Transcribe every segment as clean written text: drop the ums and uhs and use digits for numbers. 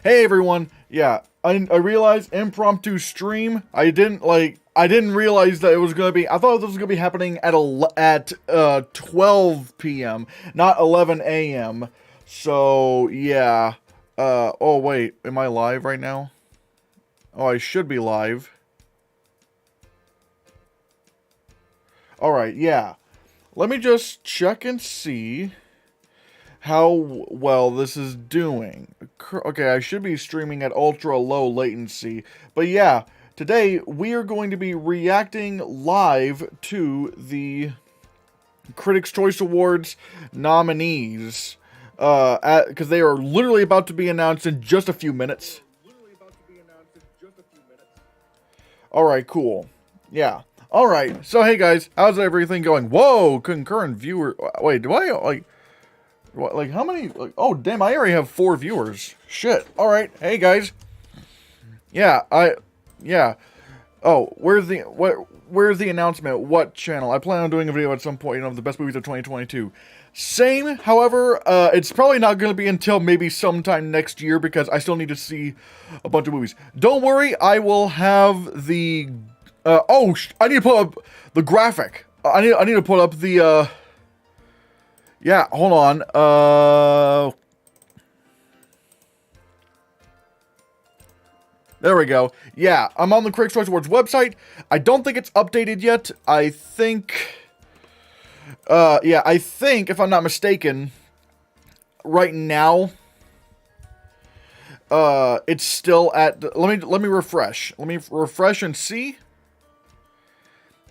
Hey everyone, yeah, I realized impromptu stream. I didn't realize that it was gonna be. I thought this was gonna be happening at 12 p.m., not 11 a.m. So yeah. Oh wait, am I live right now? Oh, I should be live. All right, yeah. Let me just check and see how well this is doing. Okay, I should be streaming at ultra low latency. But yeah, today we are going to be reacting live to the Critics' Choice Awards nominees. Because they are literally about to be announced in just a few minutes. Alright, cool. Yeah. Alright, so hey guys, how's everything going? Whoa, concurrent viewer. Wait, do I, like... What, like, how many? Like, oh, damn, I already have 4 viewers. Shit. Alright. Hey, guys. Yeah, yeah. Oh, where's the announcement? What channel? I plan on doing a video at some point, of the best movies of 2022. Same, however, it's probably not going to be until maybe sometime next year, because I still need to see a bunch of movies. Don't worry, I will have the, I need to put up the graphic. I need to put up the, yeah, hold on. There we go. Yeah, I'm on the Critics' Choice Awards website. I don't think it's updated yet. I think, if I'm not mistaken, right now, it's still at, let me refresh. Let me refresh and see.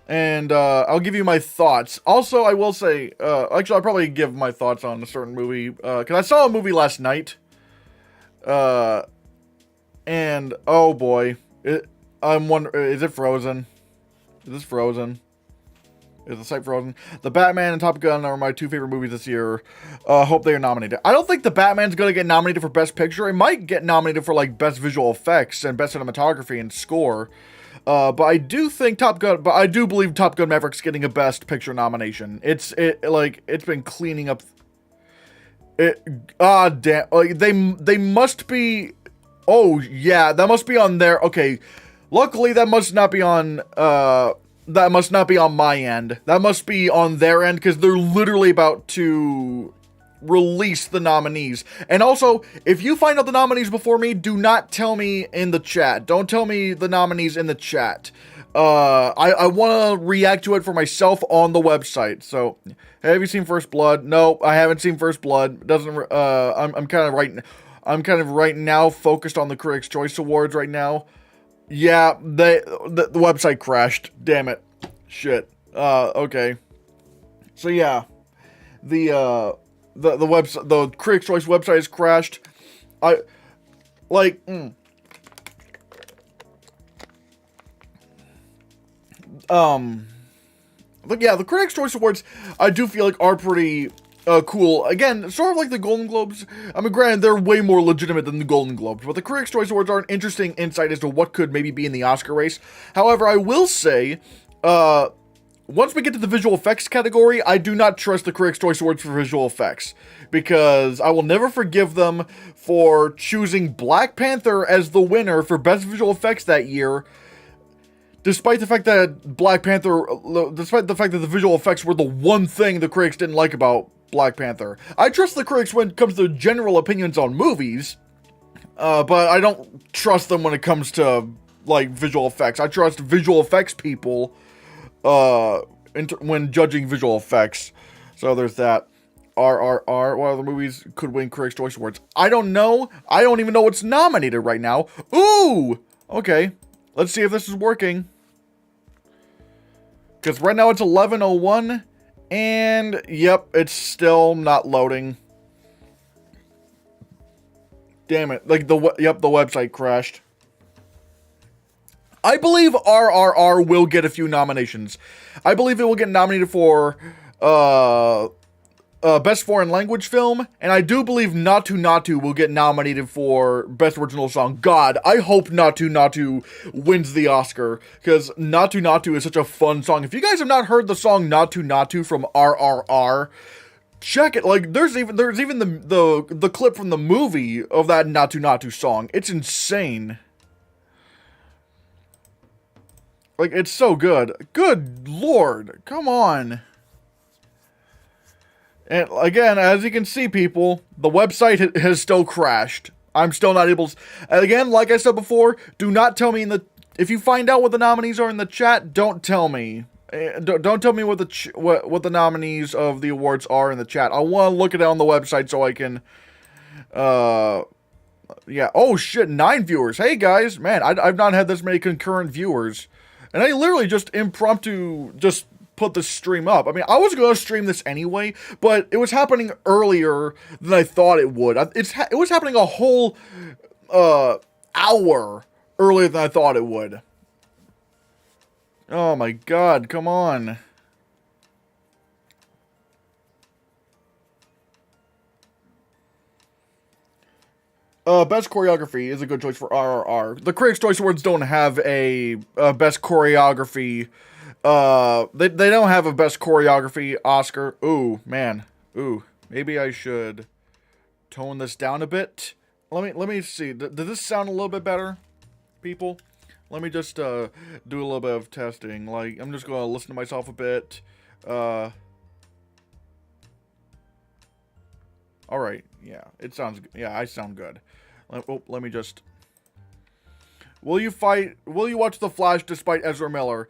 And, I'll give you my thoughts. Also, I will say, actually, I'll probably give my thoughts on a certain movie, because I saw a movie last night. And, oh boy. I'm wondering, is it Frozen? Is this Frozen? Is the site Frozen? The Batman and Top Gun are my 2 favorite movies this year. Hope they are nominated. I don't think The Batman's gonna get nominated for Best Picture. It might get nominated for, like, Best Visual Effects and Best Cinematography and Score. But I do think I do believe Top Gun Maverick's getting a Best Picture nomination. It's been cleaning up. Damn, like, they must be, oh, yeah, that must be on there, okay. Luckily, that must not be on my end. That must be on their end, because they're literally about to release the nominees. And also, if you find out the nominees before me, do not tell me in the chat. Don't tell me the nominees in the chat. I want to react to it for myself on the website. So, have you seen First Blood? No, I haven't seen First Blood. Doesn't, I'm kind of right now focused on the Critics' Choice Awards right now. Yeah, the website crashed. Damn it. Shit. Okay. So yeah, the website, the Critics' Choice website has crashed. But yeah, the Critics' Choice Awards, I do feel like are pretty cool. Again, sort of like the Golden Globes. I mean, granted, they're way more legitimate than the Golden Globes, but the Critics' Choice Awards are an interesting insight as to what could maybe be in the Oscar race. However, I will say, once we get to the visual effects category, I do not trust the Critics' Choice Awards for visual effects, because I will never forgive them for choosing Black Panther as the winner for Best Visual Effects that year, despite the fact that the visual effects were the one thing the critics didn't like about Black Panther. I trust the critics when it comes to general opinions on movies, but I don't trust them when it comes to, like, visual effects. I trust visual effects people when judging visual effects. So there's that. RRR, what other movies could win Critics' Choice Awards? I don't know. I don't even know what's nominated right now. Ooh! Okay. Let's see if this is working. Because right now it's 11:01. And, yep, it's still not loading. Damn it. Like, the website crashed. I believe RRR will get a few nominations. I believe it will get nominated for, Best Foreign Language Film, and I do believe Natu Natu will get nominated for Best Original Song. God, I hope Natu Natu wins the Oscar, because Natu Natu is such a fun song. If you guys have not heard the song Natu Natu from RRR, check it. Like, there's even the clip from the movie of that Natu Natu song. It's insane. Like, it's so good. Good lord. Come on. And again, as you can see, people, the website has still crashed. I'm still not able to... And again, like I said before, do not tell me if you find out what the nominees are in the chat, don't tell me. Don't tell me what the nominees of the awards are in the chat. I want to look at it on the website so I can... yeah. Oh, shit. 9 viewers. Hey, guys. Man, I've not had this many concurrent viewers. And I literally just impromptu just put the stream up. I mean, I was going to stream this anyway, but it was happening earlier than I thought it would. It was happening a whole hour earlier than I thought it would. Oh my god, come on. Best choreography is a good choice for RRR. The Critics' Choice Awards don't have a best choreography. They don't have a best choreography Oscar. Ooh, man. Ooh, maybe I should tone this down a bit. Let me see. Does this sound a little bit better, people? Let me just do a little bit of testing. Like, I'm just gonna listen to myself a bit. All right. Yeah, it sounds. Yeah, I sound good. Let me just. Will you watch The Flash despite Ezra Miller?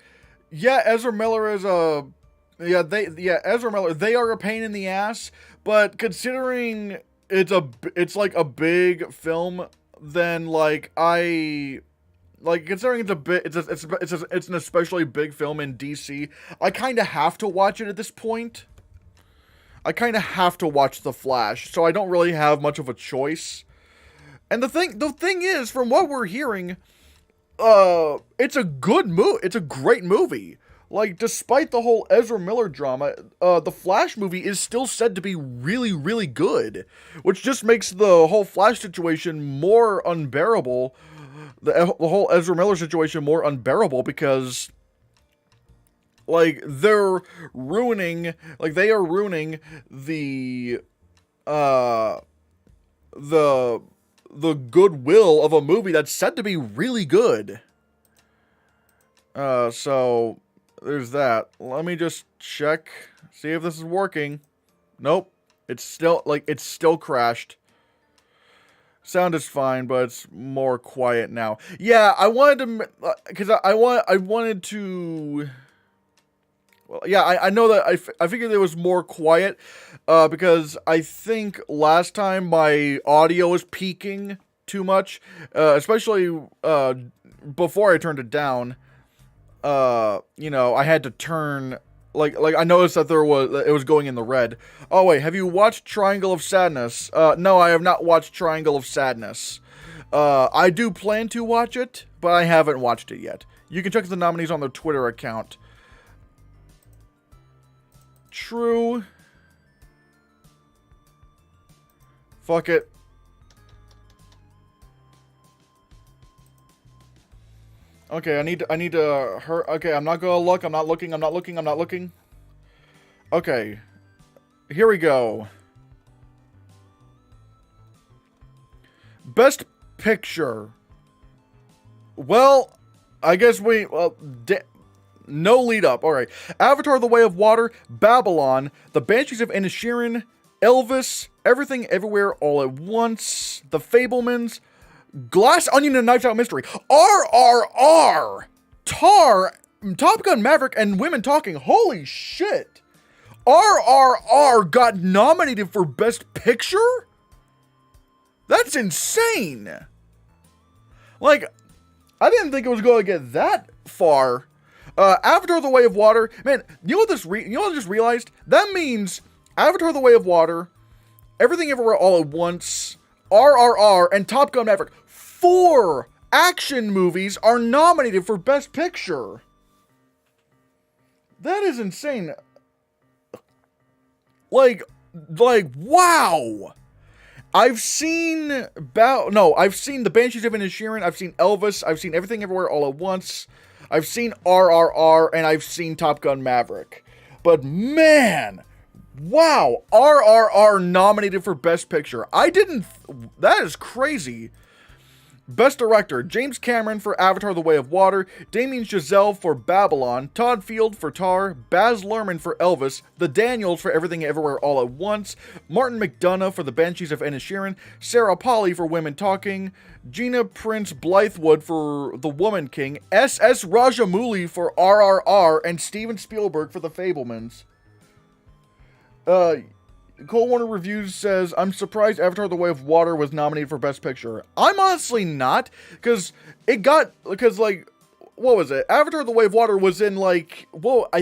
Yeah, Ezra Miller is a. Ezra Miller. They are a pain in the ass, but considering it's like a big film, then like considering it's an especially big film in DC, I kind of have to watch it at this point. I kind of have to watch The Flash, so I don't really have much of a choice. And the thing is, from what we're hearing, it's a good movie. It's a great movie. Like, despite the whole Ezra Miller drama, the Flash movie is still said to be really, really good, which just makes the whole Flash situation more unbearable. The whole Ezra Miller situation more unbearable because, like, they are ruining the goodwill of a movie that's said to be really good. So there's that. Let me just check, see if this is working. Nope. It's still crashed. Sound is fine, but it's more quiet now. Yeah, I wanted to, because I wanted to. Well, yeah, I know that I figured it was more quiet, because I think last time my audio was peaking too much, especially before I turned it down. You know, I had to turn, like I noticed that it was going in the red. Oh wait, have you watched Triangle of Sadness? No, I have not watched Triangle of Sadness. I do plan to watch it, but I haven't watched it yet. You can check the nominees on their Twitter account. True. Fuck it. Okay, I need to okay, I'm not gonna look. I'm not looking. Okay. Here we go. Best Picture. Well, I guess no lead up. All right. Avatar: The Way of Water, Babylon, The Banshees of Inisherin, Elvis, Everything Everywhere All at Once, The Fablemans, Glass Onion and Knives Out Mystery, RRR, Tar, Top Gun Maverick, and Women Talking. Holy shit. RRR got nominated for Best Picture? That's insane. Like, I didn't think it was going to get that far. Avatar: The Way of Water. Man, you know what I just realized? That means Avatar: The Way of Water, Everything Everywhere All at Once, RRR, and Top Gun Maverick. 4 action movies are nominated for Best Picture. That is insane. Like, wow. I've seen The Banshees of Inisherin, I've seen Elvis, I've seen Everything Everywhere All at Once, I've seen RRR, and I've seen Top Gun Maverick. But man, Wow, RRR nominated for Best Picture. That is crazy. Best Director, James Cameron for Avatar: The Way of Water, Damien Chazelle for Babylon, Todd Field for Tar, Baz Luhrmann for Elvis, The Daniels for Everything Everywhere All at Once, Martin McDonagh for The Banshees of Inisherin, Sarah Polley for Women Talking, Gina Prince Blythewood for The Woman King, S.S. Rajamouli for RRR, and Steven Spielberg for The Fabelmans. Cole Warner Reviews says, I'm surprised Avatar: The Way of Water was nominated for Best Picture. I'm honestly not, because what was it? Avatar: The Way of Water was in, I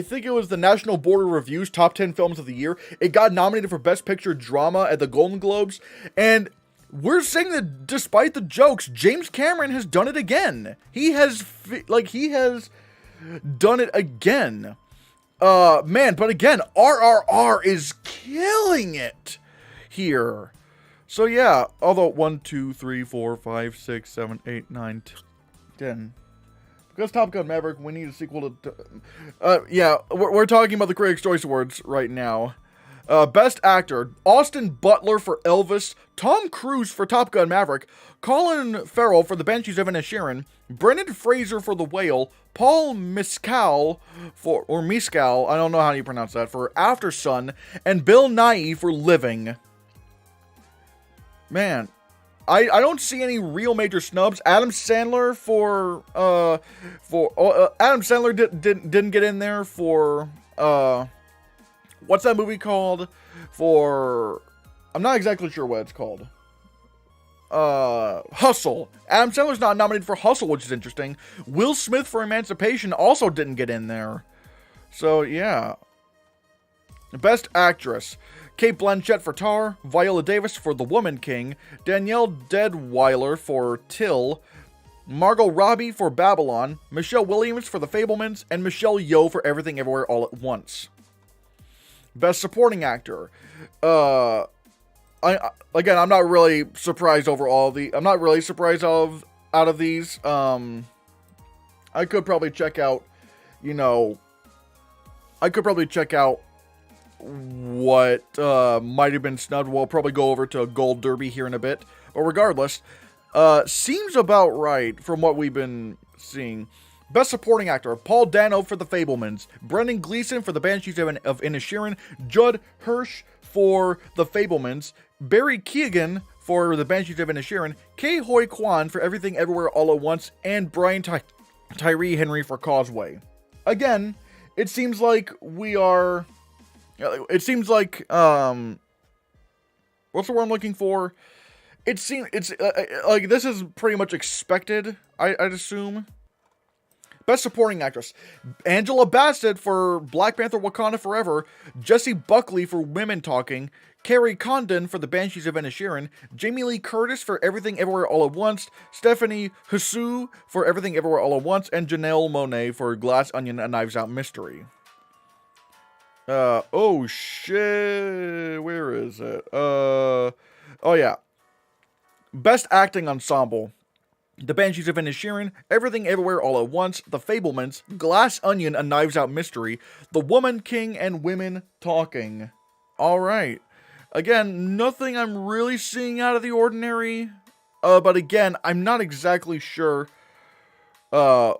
think it was the National Board of Review's Top 10 Films of the Year. It got nominated for Best Picture Drama at the Golden Globes, and we're saying that despite the jokes, James Cameron has done it again. He has done it again. Man, but again, RRR is killing it here. So yeah, although 1, 2, 3, 4, 5, 6, 7, 8, 9, 10. Because Top Gun Maverick, we need a sequel to... yeah, we're talking about the Critics' Choice Awards right now. Best Actor, Austin Butler for Elvis, Tom Cruise for Top Gun Maverick, Colin Farrell for The Banshees of Inisherin, Brendan Fraser for The Whale, Paul Mescal, I don't know how you pronounce that, for After Sun, and Bill Nighy for Living. Man, I don't see any real major snubs. Adam Sandler Adam Sandler didn't get in there for, what's that movie called? I'm not exactly sure what it's called. Hustle. Adam Sandler's not nominated for Hustle, which is interesting. Will Smith for Emancipation also didn't get in there. So, yeah. Best Actress. Cate Blanchett for Tar, Viola Davis for The Woman King, Danielle Deadwyler for Till, Margot Robbie for Babylon, Michelle Williams for The Fabelmans, and Michelle Yeoh for Everything Everywhere All at Once. Best Supporting Actor. I'm not really surprised over all the... I'm not really surprised out of these. I could probably check out, what might have been snubbed. We'll probably go over to Gold Derby here in a bit. But regardless, seems about right from what we've been seeing. Best Supporting Actor, Paul Dano for The Fabelmans, Brendan Gleeson for The Banshees of Inisherin, Judd Hirsch for The Fabelmans, Barry Keoghan for The Banshees of Inisherin, Ke Huy Quan for Everything Everywhere All at Once, and Brian Tyree Henry for Causeway. Again, it seems like we are... It seems like, what's the word I'm looking for? It's this is pretty much expected, I'd assume. Best Supporting Actress, Angela Bassett for Black Panther Wakanda Forever, Jessie Buckley for Women Talking, Carrie Condon for The Banshees of Inisherin, Jamie Lee Curtis for Everything Everywhere All at Once, Stephanie Hsu for Everything Everywhere All at Once, and Janelle Monáe for Glass Onion: A Knives Out Mystery. Oh shit, where is it? Oh yeah. Best Acting Ensemble, The Banshees of Inisherin, Everything Everywhere All at Once, The Fabelmans, Glass Onion: A Knives Out Mystery, The Woman King, and Women Talking. Alright. Again, nothing I'm really seeing out of the ordinary. But again, I'm not exactly sure. Because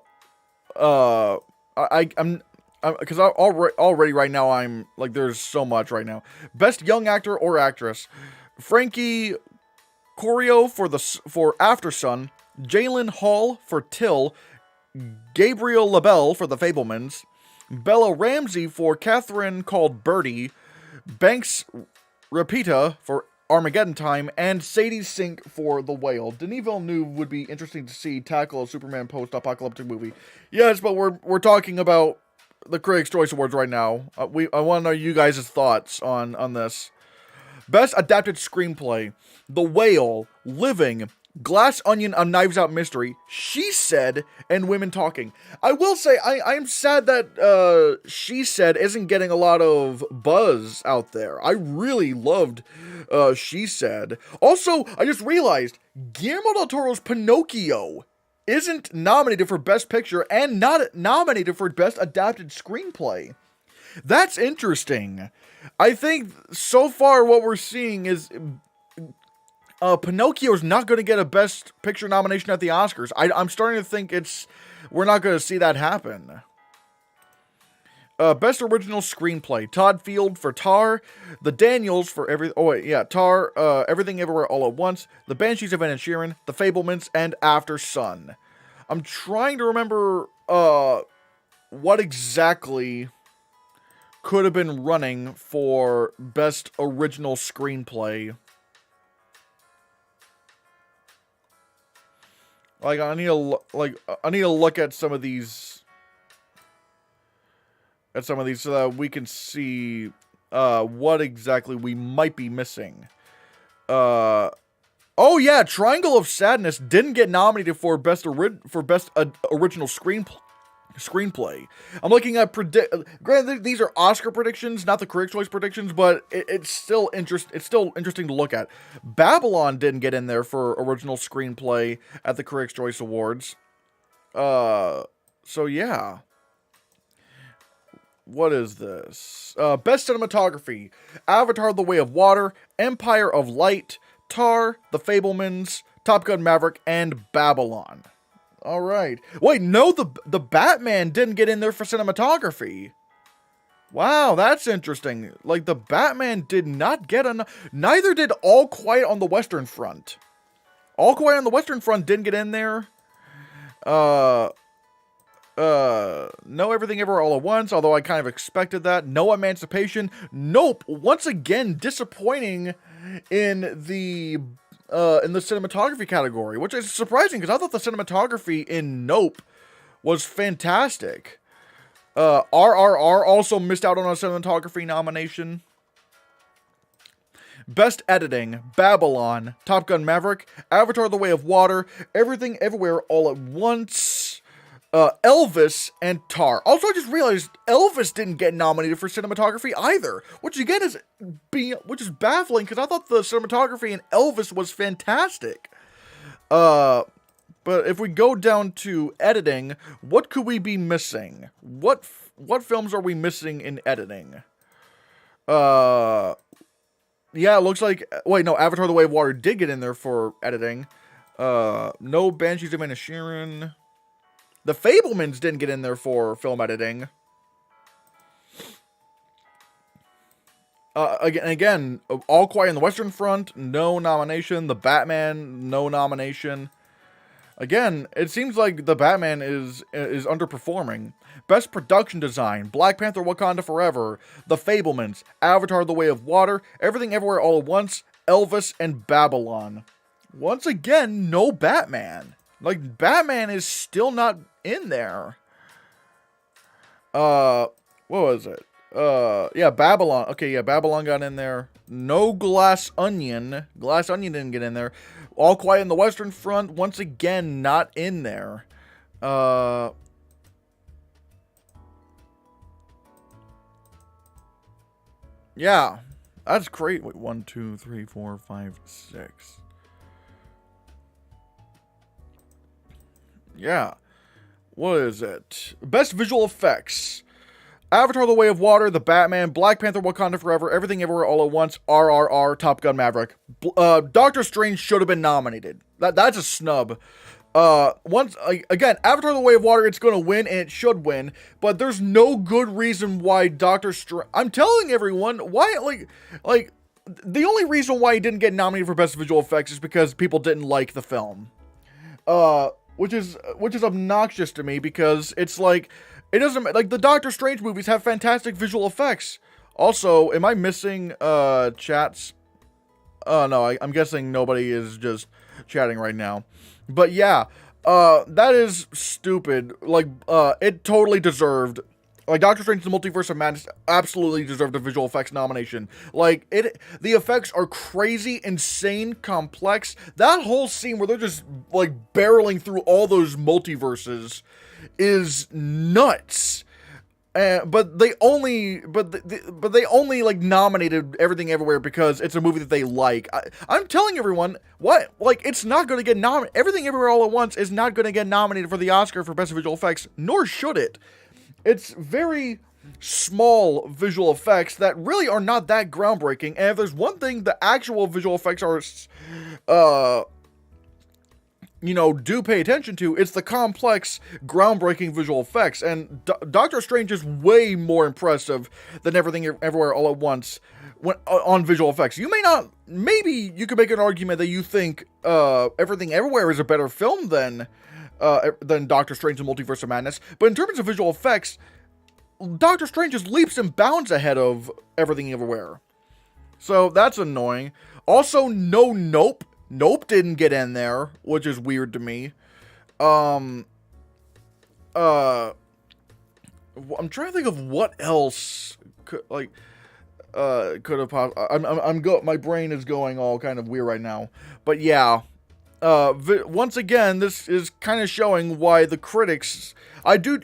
already right now I'm like, there's so much right now. Best Young Actor or Actress, Frankie Corio for After Sun, Jalen Hall for Till, Gabriel LaBelle for The Fabelmans, Bella Ramsey for Catherine Called Birdie, Banks Rapita for Armageddon Time, and Sadie Sink for The Whale. Denis Villeneuve would be interesting to see tackle a Superman post-apocalyptic movie. Yes, but we're talking about the Critics' Choice Awards right now. I want to know you guys' thoughts on this. Best Adapted Screenplay, The Whale, Living, Glass Onion: A Knives Out Mystery, She Said, and Women Talking. I will say, I'm sad that She Said isn't getting a lot of buzz out there. I really loved She Said. Also, I just realized, Guillermo del Toro's Pinocchio isn't nominated for Best Picture and not nominated for Best Adapted Screenplay. That's interesting. I think so far what we're seeing is Pinocchio's not going to get a Best Picture nomination at the Oscars. I'm starting to think we're not going to see that happen. Best Original Screenplay. Todd Field for Tar. The Daniels for Tar. Everything Everywhere All at Once. The Banshees of Inisherin. The Fablemans. And After Sun. I'm trying to remember what exactly could have been running for Best Original Screenplay. Like, I need to look at some of these so that we can see what exactly we might be missing. Oh yeah, Triangle of Sadness didn't get nominated for Best Original Screenplay. I'm looking at granted, these are Oscar predictions, not the Critics' Choice predictions, but it's still interesting to look at. Babylon didn't get in there for Original Screenplay at the Critics' Choice Awards. So yeah. What is this? Best Cinematography. Avatar: The Way of Water, Empire of Light, Tar, The Fablemans, Top Gun: Maverick, and Babylon. All right. Wait, no, the Batman didn't get in there for cinematography. Wow, that's interesting. Like, the Batman did not get neither did All Quiet on the Western Front. All Quiet on the Western Front didn't get in there. No Everything Everywhere All at Once, although I kind of expected that. No Emancipation. Nope. Once again, disappointing in the cinematography category, which is surprising because I thought the cinematography in Nope was fantastic. RRR also missed out on a cinematography nomination. Best Editing. Babylon, Top Gun: Maverick, Avatar: The Way of Water, Everything Everywhere All at Once, Elvis, and Tar. Also, I just realized Elvis didn't get nominated for cinematography either, which again is baffling because I thought the cinematography in Elvis was fantastic. But if we go down to editing, what could we be missing? What films are we missing in editing? Yeah, it looks like Avatar: The Way of Water did get in there for editing. No Banshees of Inisherin. The Fablemans didn't get in there for film editing. Again, All Quiet on the Western Front, no nomination. The Batman, no nomination. Again, it seems like the Batman is underperforming. Best Production Design. Black Panther: Wakanda Forever. The Fablemans. Avatar: The Way of Water. Everything Everywhere All at Once. Elvis, and Babylon. Once again, no Batman. Like, Batman is still not in there. What was it? Yeah, Babylon. Okay, yeah, Babylon got in there. No Glass Onion. Glass Onion didn't get in there. All Quiet on the Western Front, once again, not in there. Yeah, that's great. Wait, 1, 2, 3, 4, 5, 6. Yeah. What is it? Best Visual Effects. Avatar: The Way of Water, The Batman, Black Panther: Wakanda Forever, Everything Everywhere All at Once, RRR, Top Gun: Maverick. Doctor Strange should have been nominated. That's a snub. Again, Avatar: The Way of Water, it's going to win, and it should win, but there's no good reason why Doctor Strange... I'm telling everyone, why, like, the only reason why he didn't get nominated for Best Visual Effects is because people didn't like the film. Which is obnoxious to me, because it's like, it doesn't, like, the Doctor Strange movies have fantastic visual effects. Also, am I missing, chats? No, I'm guessing nobody is just chatting right now. But yeah, that is stupid. Like, it totally deserved. Like, Doctor Strange: The Multiverse of Madness absolutely deserved a visual effects nomination. Like, the effects are crazy, insane, complex. That whole scene where they're just, like, barreling through all those multiverses is nuts. But they only like nominated Everything Everywhere because it's a movie that they like. I'm telling everyone, what? Like, it's not going to get nominated. Everything Everywhere All at Once is not going to get nominated for the Oscar for Best Visual Effects, nor should it. It's very, small visual effects that really are not that groundbreaking. And if there's one thing the actual visual effects are, do pay attention to, it's the complex, groundbreaking visual effects. And Doctor Strange is way more impressive than Everything Everywhere All at Once on visual effects. Maybe you could make an argument that you think Everything Everywhere is a better film than Doctor Strange and Multiverse of Madness. But in terms of visual effects, Doctor Strange just leaps and bounds ahead of Everything Everywhere. So that's annoying. Also, Nope. Nope didn't get in there, which is weird to me. I'm trying to think of what else could have possibly. My brain is going all kind of weird right now. But yeah, once again, this is kind of showing why the critics. I do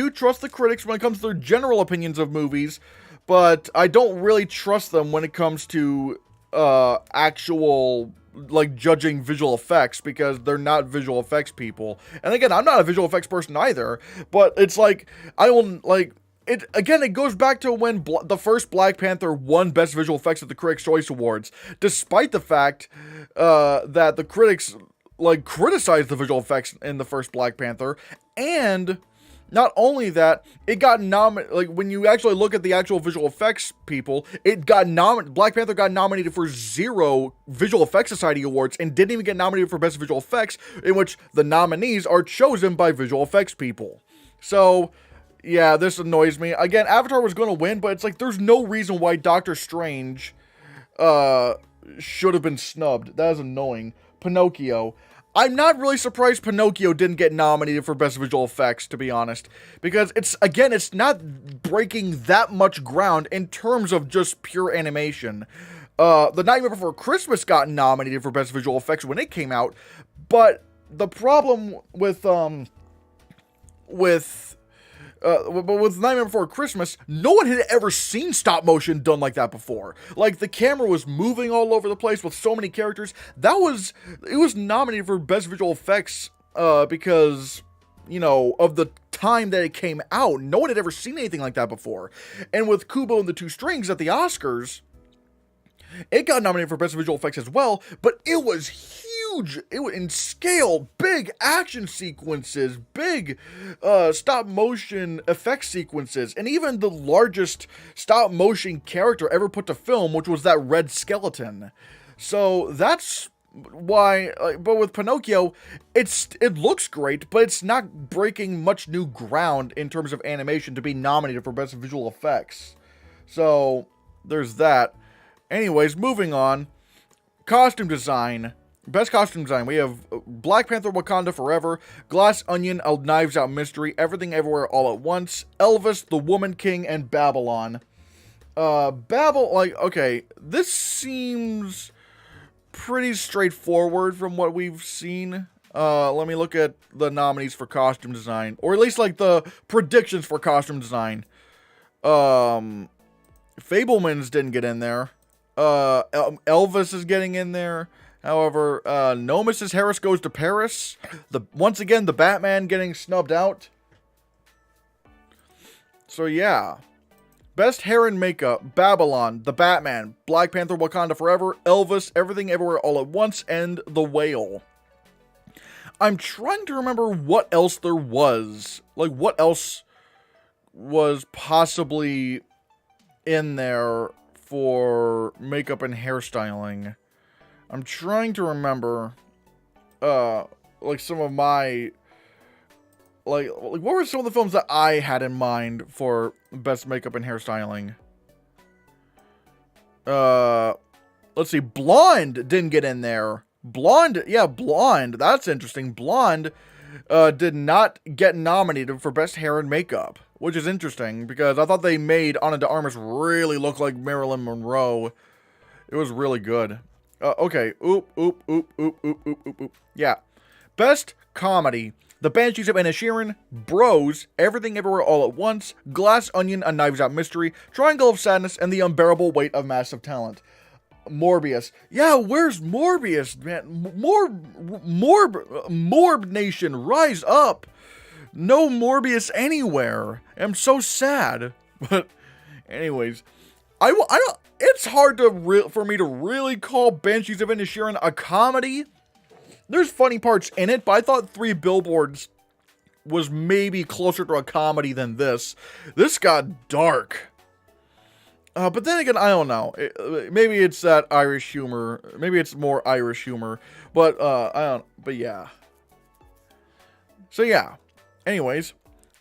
trust the critics when it comes to their general opinions of movies, but I don't really trust them when it comes to actual judging visual effects, because they're not visual effects people. And again, I'm not a visual effects person either, but it's it goes back to when the first Black Panther won Best Visual Effects at the Critics' Choice Awards, despite the fact that the critics criticized the visual effects in the first Black Panther. And not only that, it got nominated. When you actually look at the actual visual effects people, Black Panther got nominated for 0 Visual Effects Society awards and didn't even get nominated for Best Visual Effects, in which the nominees are chosen by visual effects people. So, yeah, this annoys me. Again, Avatar was going to win, but it's there's no reason why Doctor Strange should have been snubbed. That is annoying. Pinocchio. I'm not really surprised Pinocchio didn't get nominated for Best Visual Effects, to be honest. Because it's not breaking that much ground in terms of just pure animation. The Nightmare Before Christmas got nominated for Best Visual Effects when it came out. But the problem with Nightmare Before Christmas, no one had ever seen stop motion done like that before. The camera was moving all over the place with so many characters. It was nominated for Best Visual Effects because, of the time that it came out. No one had ever seen anything like that before. And with Kubo and the Two Strings at the Oscars, it got nominated for Best Visual Effects as well, but it was huge. It was in scale, big action sequences, big stop motion effect sequences, and even the largest stop motion character ever put to film, which was that red skeleton. So that's why. But with Pinocchio, it looks great, but it's not breaking much new ground in terms of animation to be nominated for Best Visual Effects. So there's that. Anyways, moving on. Costume design. Best costume design. We have Black Panther Wakanda Forever, Glass Onion, A Knives Out Mystery, Everything Everywhere All at Once, Elvis, The Woman King, and Babylon. Okay, this seems pretty straightforward from what we've seen. Let me look at the nominees for costume design, or at least the predictions for costume design. Fablemans didn't get in there. Elvis is getting in there. However, No Mrs. Harris Goes to Paris. Once again, the Batman getting snubbed out. So yeah. Best hair and makeup. Babylon, The Batman, Black Panther Wakanda Forever, Elvis, Everything Everywhere All at Once, and The Whale. I'm trying to remember what else there was. What else was possibly in there for makeup and hairstyling. I'm trying to remember, some of my, what were some of the films that I had in mind for best makeup and hairstyling? Let's see, Blonde didn't get in there. Blonde, that's interesting. Blonde, did not get nominated for best hair and makeup, which is interesting, because I thought they made Ana de Armas really look like Marilyn Monroe. It was really good. Okay. Yeah. Best comedy. The Banshees of Inisherin, Bros, Everything Everywhere All at Once, Glass Onion, A Knives Out Mystery, Triangle of Sadness, and The Unbearable Weight of Massive Talent. Morbius. Yeah, where's Morbius, man? Morb Nation, rise up. No Morbius anywhere. I'm so sad. But anyways, I don't. It's hard for me to really call Banshees of Inisherin a comedy. There's funny parts in it, but I thought Three Billboards was maybe closer to a comedy than this. This got dark. But then again, I don't know. Maybe it's that Irish humor. Maybe it's more Irish humor. But, I don't... But, yeah. So, yeah. Anyways.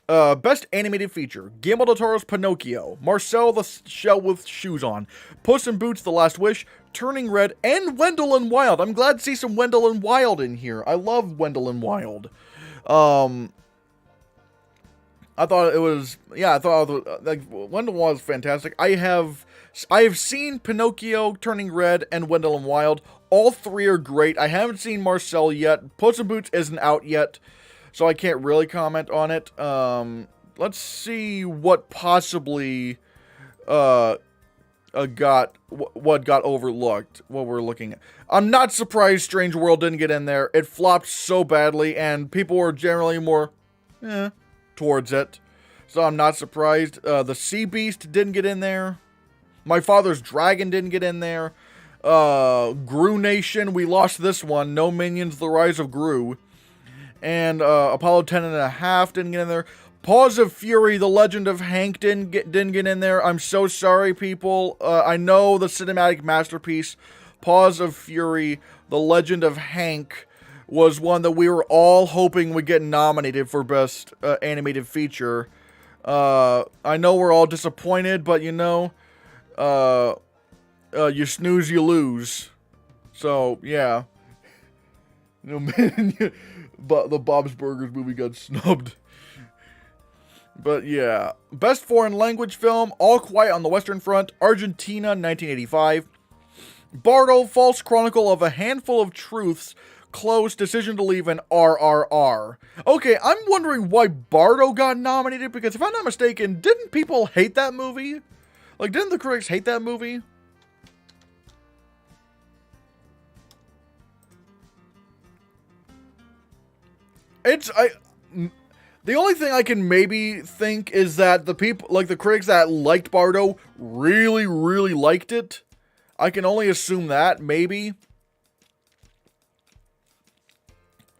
Best Animated Feature. Guillermo del Toro's Pinocchio. Marcel the Shell with Shoes On. Puss in Boots, The Last Wish. Turning Red. And Wendell and Wild. I'm glad to see some Wendell and Wild in here. I love Wendell and Wild. I thought it was, yeah, I thought, like, Wendell was fantastic. I have seen Pinocchio, Turning Red, and Wendell and Wild. All three are great. I haven't seen Marcel yet. Puss in Boots isn't out yet, so I can't really comment on it. Let's see what possibly, got overlooked, what we're looking at. I'm not surprised Strange World didn't get in there. It flopped so badly, and people were generally more, towards it. So I'm not surprised. The Sea Beast didn't get in there. My Father's Dragon didn't get in there. Gru Nation, we lost this one. No Minions, The Rise of Gru. And Apollo 10.5 didn't get in there. Paws of Fury, The Legend of Hank didn't get in there. I'm so sorry, people. I know the cinematic masterpiece, Paws of Fury, The Legend of Hank, was one that we were all hoping would get nominated for Best Animated Feature. I know we're all disappointed, but you know, you snooze, you lose. So, yeah. You know, man, but the Bob's Burgers movie got snubbed. But yeah. Best Foreign Language Film, All Quiet on the Western Front, Argentina, 1985. Bardo, False Chronicle of a Handful of Truths, Close, Decision to Leave, and RRR. Okay, I'm wondering why Bardo got nominated, because if I'm not mistaken, didn't people hate that movie? Like, didn't the critics hate that movie? The only thing I can maybe think is that the people, like the critics that liked Bardo, really, really liked it. I can only assume that, maybe.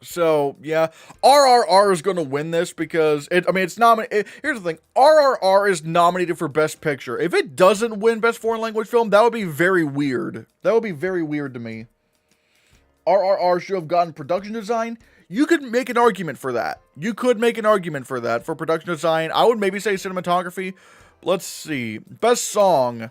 So, yeah. RRR is going to win this because, it's nominated. Here's the thing. RRR is nominated for Best Picture. If it doesn't win Best Foreign Language Film, that would be very weird. That would be very weird to me. RRR should have gotten Production Design. You could make an argument for that. You could make an argument for that, for Production Design. I would maybe say Cinematography. Let's see. Best Song.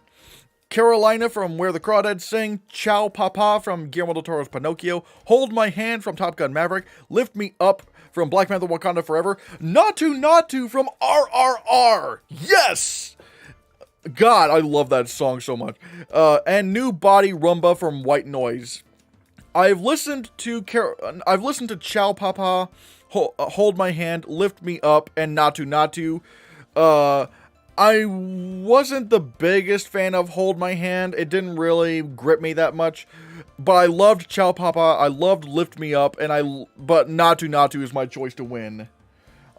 Carolina from Where the Crawdads Sing, Ciao Papa from Guillermo del Toro's Pinocchio, Hold My Hand from Top Gun Maverick, Lift Me Up from Black Panther Wakanda Forever, Natu Natu from RRR. Yes! God, I love that song so much. And New Body Rumba from White Noise. I've listened to Ciao Papa, Hold My Hand, Lift Me Up, and Natu Natu. I wasn't the biggest fan of Hold My Hand. It didn't really grip me that much. But I loved Ciao Papa. I loved Lift Me Up. But Natu Natu is my choice to win.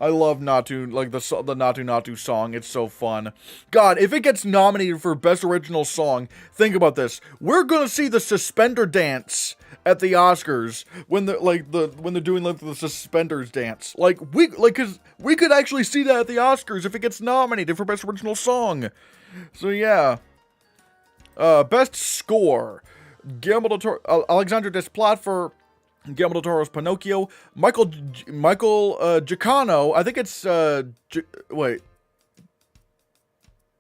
I love Natu, like the Natu Natu song. It's so fun. God, if it gets nominated for Best Original Song, think about this. We're gonna see the suspender dance at the Oscars when they're doing the suspenders dance. Cause we could actually see that at the Oscars if it gets nominated for Best Original Song. So yeah. Best Score. Guillermo del Toro, Alexandre Desplat for Guillermo del Toro's Pinocchio. Michael Giacchino. I think it's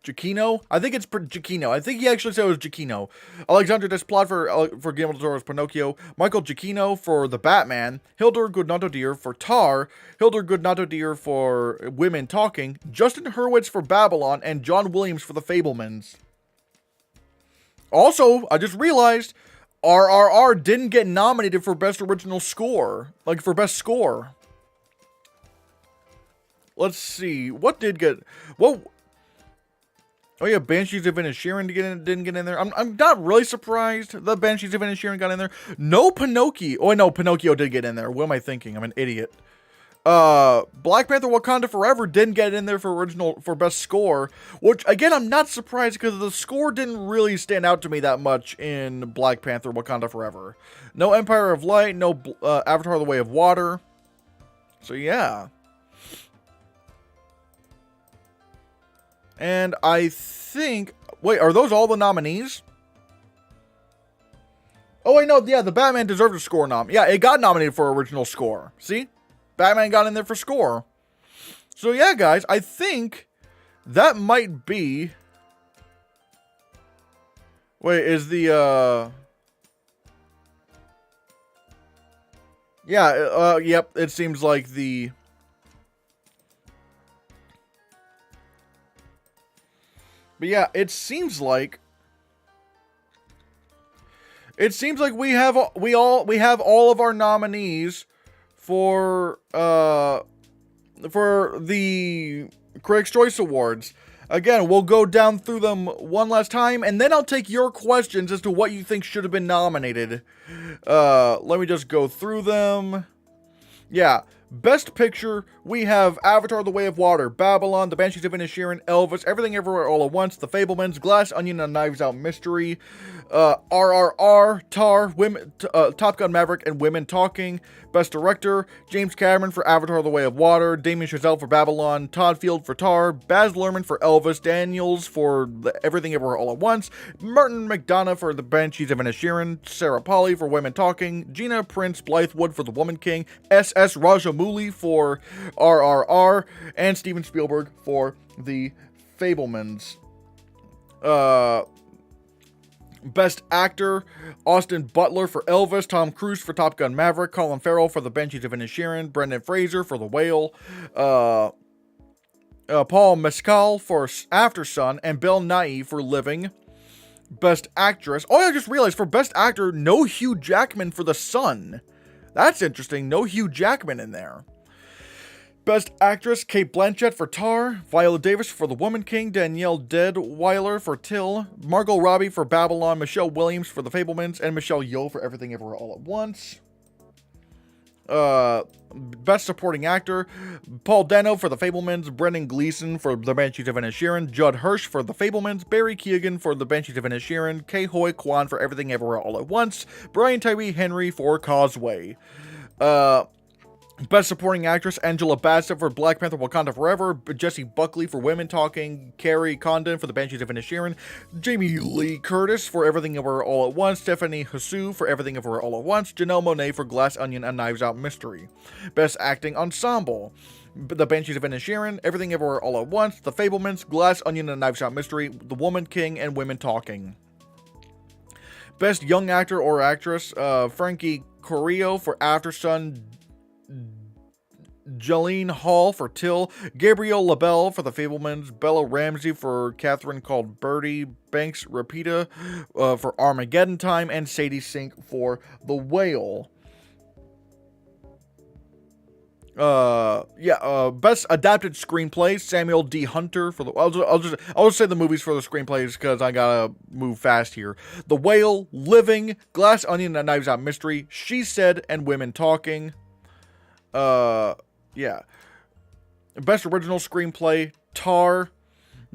Giacchino? I think it's Giacchino. I think he actually said it was Giacchino. Alexandre Desplat for Guillermo del Toro's Pinocchio. Michael Giacchino for The Batman. Hildur Gudnadottir for Tar. Hildur Gudnadottir for Women Talking. Justin Hurwitz for Babylon. And John Williams for The Fabelmans. Also, I just realized RRR didn't get nominated for Best Original Score. Like, for Best Score. Let's see. What did get... What... Oh yeah, Banshees of Inisherin didn't get in there. I'm not really surprised that Banshees of Inisherin got in there. No Pinocchio. Oh, no, Pinocchio did get in there. What am I thinking? I'm an idiot. Black Panther Wakanda Forever didn't get in there for best score, which again I'm not surprised because the score didn't really stand out to me that much in Black Panther Wakanda Forever. No Empire of Light, no Avatar: The Way of Water. So yeah. And I think, wait, are those all the nominees? Oh wait, no, yeah, the Batman deserved a score nom. Yeah, it got nominated for original score. See? Batman got in there for score. So yeah, guys, I think that might be... Wait, is the, Yeah, yep, it seems like the... But yeah, it seems like we have all of our nominees for the Critics' Choice Awards. Again, we'll go down through them one last time, and then I'll take your questions as to what you think should have been nominated. Let me just go through them. Yeah. Best Picture, we have Avatar: The Way of Water, Babylon, The Banshees of Inisherin, Elvis, Everything Everywhere All at Once, The Fablemans, Glass Onion, and Knives Out Mystery, RRR, Tar, Top Gun Maverick, and Women Talking. Best Director, James Cameron for Avatar: The Way of Water, Damien Chazelle for Babylon, Todd Field for Tar, Baz Luhrmann for Elvis, Daniels for Everything Everywhere All at Once, Martin McDonagh for The Banshees of Inisherin, Sarah Polley for Women Talking, Gina Prince Blythewood for The Woman King, S.S. Rajamouli for RRR, and Steven Spielberg for The Fablemans. Best Actor, Austin Butler for Elvis, Tom Cruise for Top Gun Maverick, Colin Farrell for The Banshees of Inisherin, Brendan Fraser for The Whale, Paul Mescal for After Sun, and Bill Nighy for Living. Best Actress, oh yeah, I just realized, for Best Actor, no Hugh Jackman for The Sun. That's interesting, no Hugh Jackman in there. Best Actress, Cate Blanchett for Tar, Viola Davis for The Woman King, Danielle Deadwyler for Till, Margot Robbie for Babylon, Michelle Williams for The Fablemans, and Michelle Yeoh for Everything Everywhere All at Once. Best Supporting Actor, Paul Dano for The Fablemans, Brendan Gleeson for The Banshees of Inisherin, Judd Hirsch for The Fablemans, Barry Keoghan for The Banshees of Inisherin, Ke Huy Quan for Everything Everywhere All at Once, Brian Tyree Henry for Causeway. Best Supporting Actress, Angela Bassett for Black Panther Wakanda Forever, Jessie Buckley for Women Talking, Carrie Condon for The Banshees of Inisherin, Jamie Lee Curtis for Everything Everywhere All at Once, Stephanie Hsu for Everything Everywhere All at Once, Janelle Monáe for Glass Onion and Knives Out Mystery. Best Acting Ensemble, The Banshees of Inisherin, Everything Everywhere All at Once, The Fablemans, Glass Onion and Knives Out Mystery, The Woman King, and Women Talking. Best Young Actor or Actress, Frankie Corio for After Sun, Jolene Hall for Till, Gabrielle LaBelle for The Fablemans, Bella Ramsey for Catherine Called Birdie, Banks Rapita for Armageddon Time, and Sadie Sink for The Whale. Best Adapted Screenplay, Samuel D. Hunter for the... I'll just say the movies for the screenplays because I gotta move fast here. The Whale, Living, Glass Onion and Knives Out Mystery, She Said, and Women Talking. Yeah. Best Original Screenplay, Tar,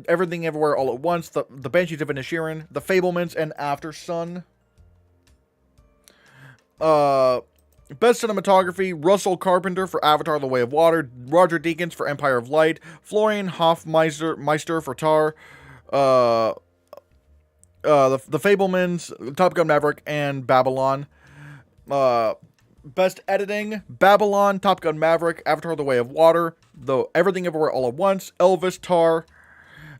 Everything Everywhere All at Once, The Banshees of Inisherin, The Fablemans, and After Sun. Best Cinematography, Russell Carpenter for Avatar: The Way of Water, Roger Deakins for Empire of Light, Florian Hofmeister for Tar, The Fablemans, Top Gun Maverick, and Babylon. Best Editing, Babylon, Top Gun Maverick, Avatar: The Way of Water, Everything Everywhere All at Once, Elvis, Tar.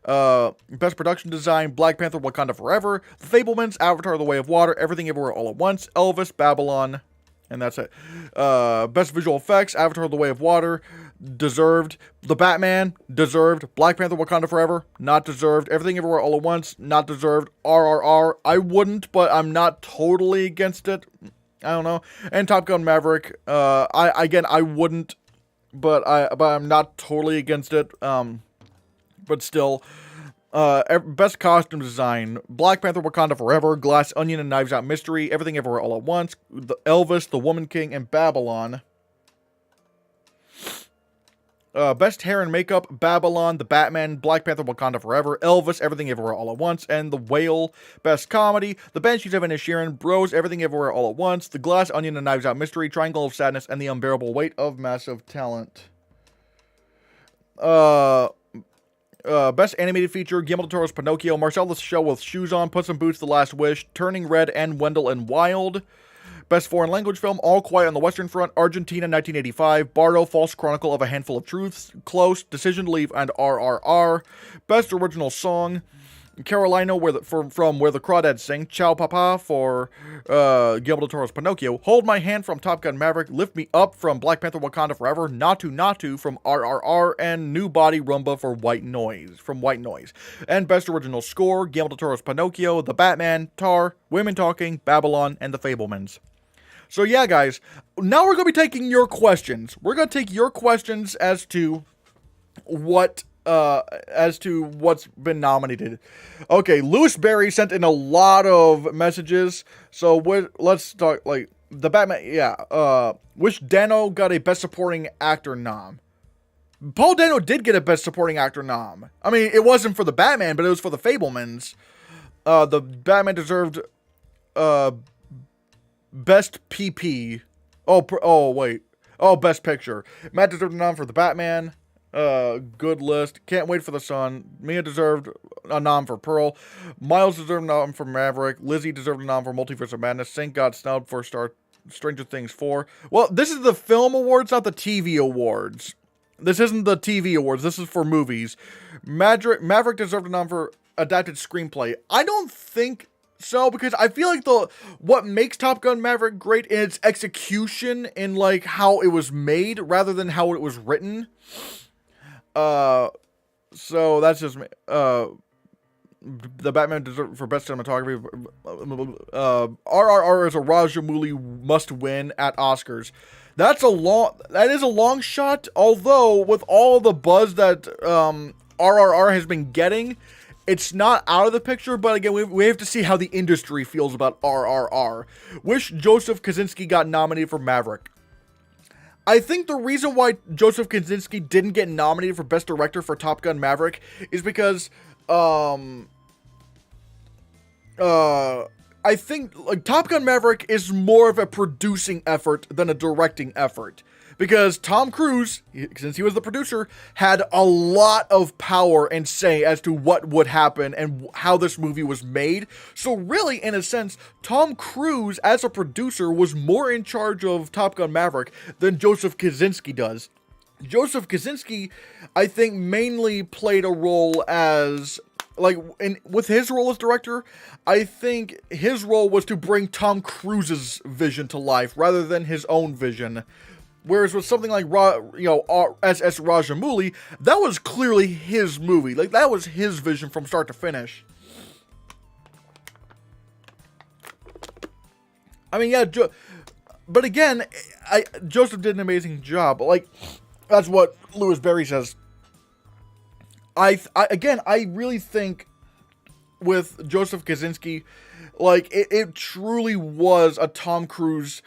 Best Production Design, Black Panther Wakanda Forever, The Fablemans, Avatar: The Way of Water, Everything Everywhere All at Once, Elvis, Babylon, and that's it. Best Visual Effects, Avatar: The Way of Water, deserved. The Batman, deserved. Black Panther Wakanda Forever, not deserved. Everything Everywhere All at Once, not deserved. RRR, I wouldn't, but I'm not totally against it. I don't know. And Top Gun Maverick, I wouldn't, but I'm not totally against it. But still, best costume design, Black Panther Wakanda Forever, Glass Onion and Knives Out Mystery, Everything Everywhere All at Once, Elvis, The Woman King, and Babylon. Best Hair and Makeup, Babylon, The Batman, Black Panther, Wakanda Forever, Elvis, Everything Everywhere All at Once, and The Whale. Best Comedy, The Banshees of Inisherin, Bros, Everything Everywhere All at Once, The Glass Onion and Knives Out Mystery, Triangle of Sadness, and The Unbearable Weight of Massive Talent. Best Animated Feature, Guillermo del Toro's Pinocchio, Marcel the Shell with Shoes On, Puss in Boots, The Last Wish, Turning Red, and Wendell and Wild. Best Foreign Language Film, All Quiet on the Western Front, Argentina 1985, Bardo, False Chronicle of a Handful of Truths, Close, Decision to Leave, and RRR. Best Original Song, Carolina from Where the Crawdads Sing, Ciao Papa for Guillermo del Toro's Pinocchio, Hold My Hand from Top Gun Maverick, Lift Me Up from Black Panther Wakanda Forever, Natu Natu from RRR, and New Body Rumba for White Noise. And Best Original Score, Guillermo del Toro's Pinocchio, The Batman, Tar, Women Talking, Babylon, and The Fablemans. So yeah, guys, now we're going to be taking your questions. We're going to take your questions as to what's been nominated. Okay, Lewis Berry sent in a lot of messages. So let's talk, like, the Batman, yeah. Which Dano got a Best Supporting Actor nom? Paul Dano did get a Best Supporting Actor nom. I mean, it wasn't for the Batman, but it was for the Fablemans. The Batman deserved, Best PP. Best Picture. Matt deserved a nom for The Batman. Good list. Can't Wait for the Sun. Mia deserved a nom for Pearl. Miles deserved a nom for Maverick. Lizzie deserved a nom for Multiverse of Madness. Sink got snubbed for Stranger Things 4. Well, this is the film awards, not the TV awards. This isn't the TV awards. This is for movies. Maverick deserved a nom for Adapted Screenplay. I don't think so, because I feel like what makes Top Gun Maverick great is its execution in, like, how it was made rather than how it was written. So that's just me. The Batman deserved for Best Cinematography. RRR is a Rajamouli must win at Oscars. That is a long shot, although with all the buzz that RRR has been getting, it's not out of the picture. But again, we have to see how the industry feels about RRR. Wish Joseph Kosinski got nominated for Maverick. I think the reason why Joseph Kosinski didn't get nominated for Best Director for Top Gun Maverick is because, I think, like, Top Gun Maverick is more of a producing effort than a directing effort. Because Tom Cruise, since he was the producer, had a lot of power and say as to what would happen and how this movie was made. So really, in a sense, Tom Cruise, as a producer, was more in charge of Top Gun Maverick than Joseph Kosinski does. Joseph Kosinski, I think, mainly played a role as, like, with his role as director, I think his role was to bring Tom Cruise's vision to life rather than his own vision. Whereas with something like, S.S. Rajamouli, that was clearly his movie. Like, that was his vision from start to finish. I mean, yeah, but again, Joseph did an amazing job. Like, that's what Lewis Berry says. I really think with Joseph Kosinski, like, it truly was a Tom Cruise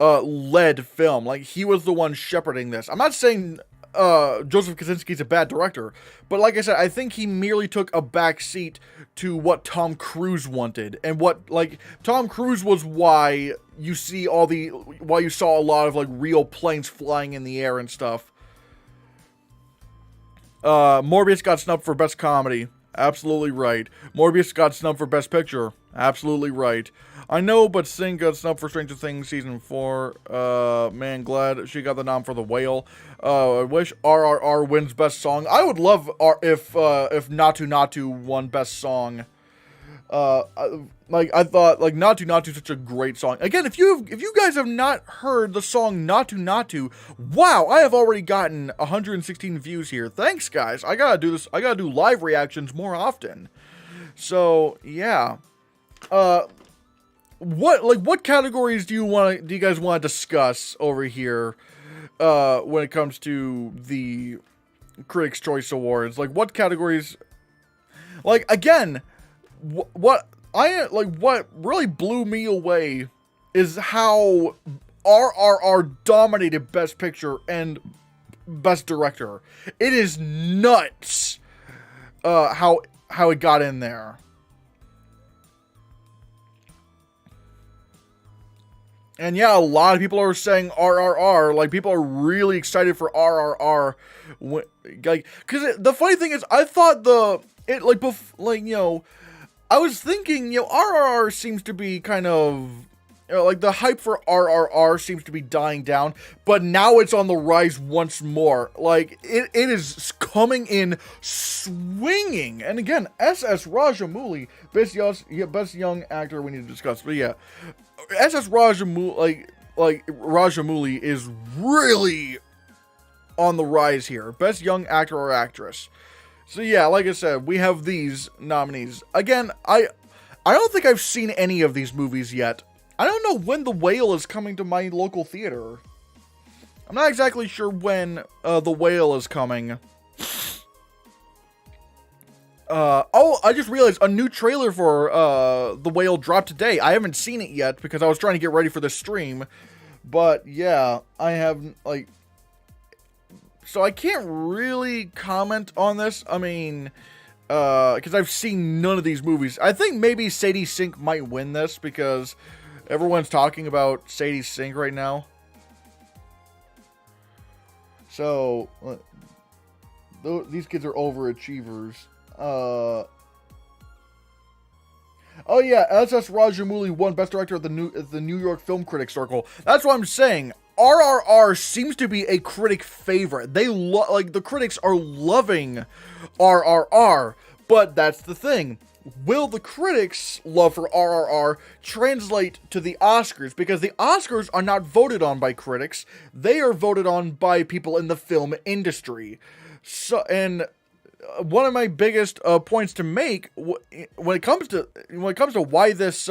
led film. Like, he was the one shepherding this. I'm not saying Joseph Kosinski's a bad director, but like I said, I think he merely took a back seat to what Tom Cruise wanted, and what, like, Tom Cruise was why you saw a lot of, like, real planes flying in the air and stuff. Morbius got snubbed for Best Comedy. Absolutely right. Morbius got snubbed for Best Picture. Absolutely right. I know, but Sing got snubbed for Stranger Things Season 4. Man, glad she got the nom for The Whale. I wish RRR wins Best Song. I would love if Natu Natu won Best Song. I thought, like, Natu Natu is such a great song. Again, if you guys have not heard the song Natu Natu, wow, I have already gotten 116 views here. Thanks, guys. I gotta do this. I gotta do live reactions more often. So, yeah. What categories do you guys want to discuss over here, when it comes to the Critics' Choice Awards? Like, what categories, like, again, what really blew me away is how RRR dominated Best Picture and Best Director. It is nuts how it got in there. And yeah, a lot of people are saying RRR. Like, people are really excited for RRR. Like, because the funny thing is, I thought I was thinking, RRR seems to be kind of, like, the hype for RRR seems to be dying down, but now it's on the rise once more. Like, it is coming in swinging. And again, S.S. Rajamouli, best young actor we need to discuss. But yeah, S.S. Rajamouli, Rajamouli is really on the rise here. Best young actor or actress. So yeah, like I said, we have these nominees. Again, I don't think I've seen any of these movies yet. I don't know when The Whale is coming to my local theater. I'm not exactly sure when The Whale is coming. Oh, I just realized a new trailer for The Whale dropped today. I haven't seen it yet because I was trying to get ready for the stream. But yeah, I have, like... So I can't really comment on this. I mean, because I've seen none of these movies. I think maybe Sadie Sink might win this because everyone's talking about Sadie Sink right now. So, these kids are overachievers. Oh yeah, S.S. Rajamouli won Best Director at the New York Film Critics Circle. That's what I'm saying. RRR seems to be a critic favorite. They the critics are loving RRR, but that's the thing. Will the critics' love for RRR translate to the Oscars? Because the Oscars are not voted on by critics; they are voted on by people in the film industry. So, and one of my biggest points to make when it comes to why this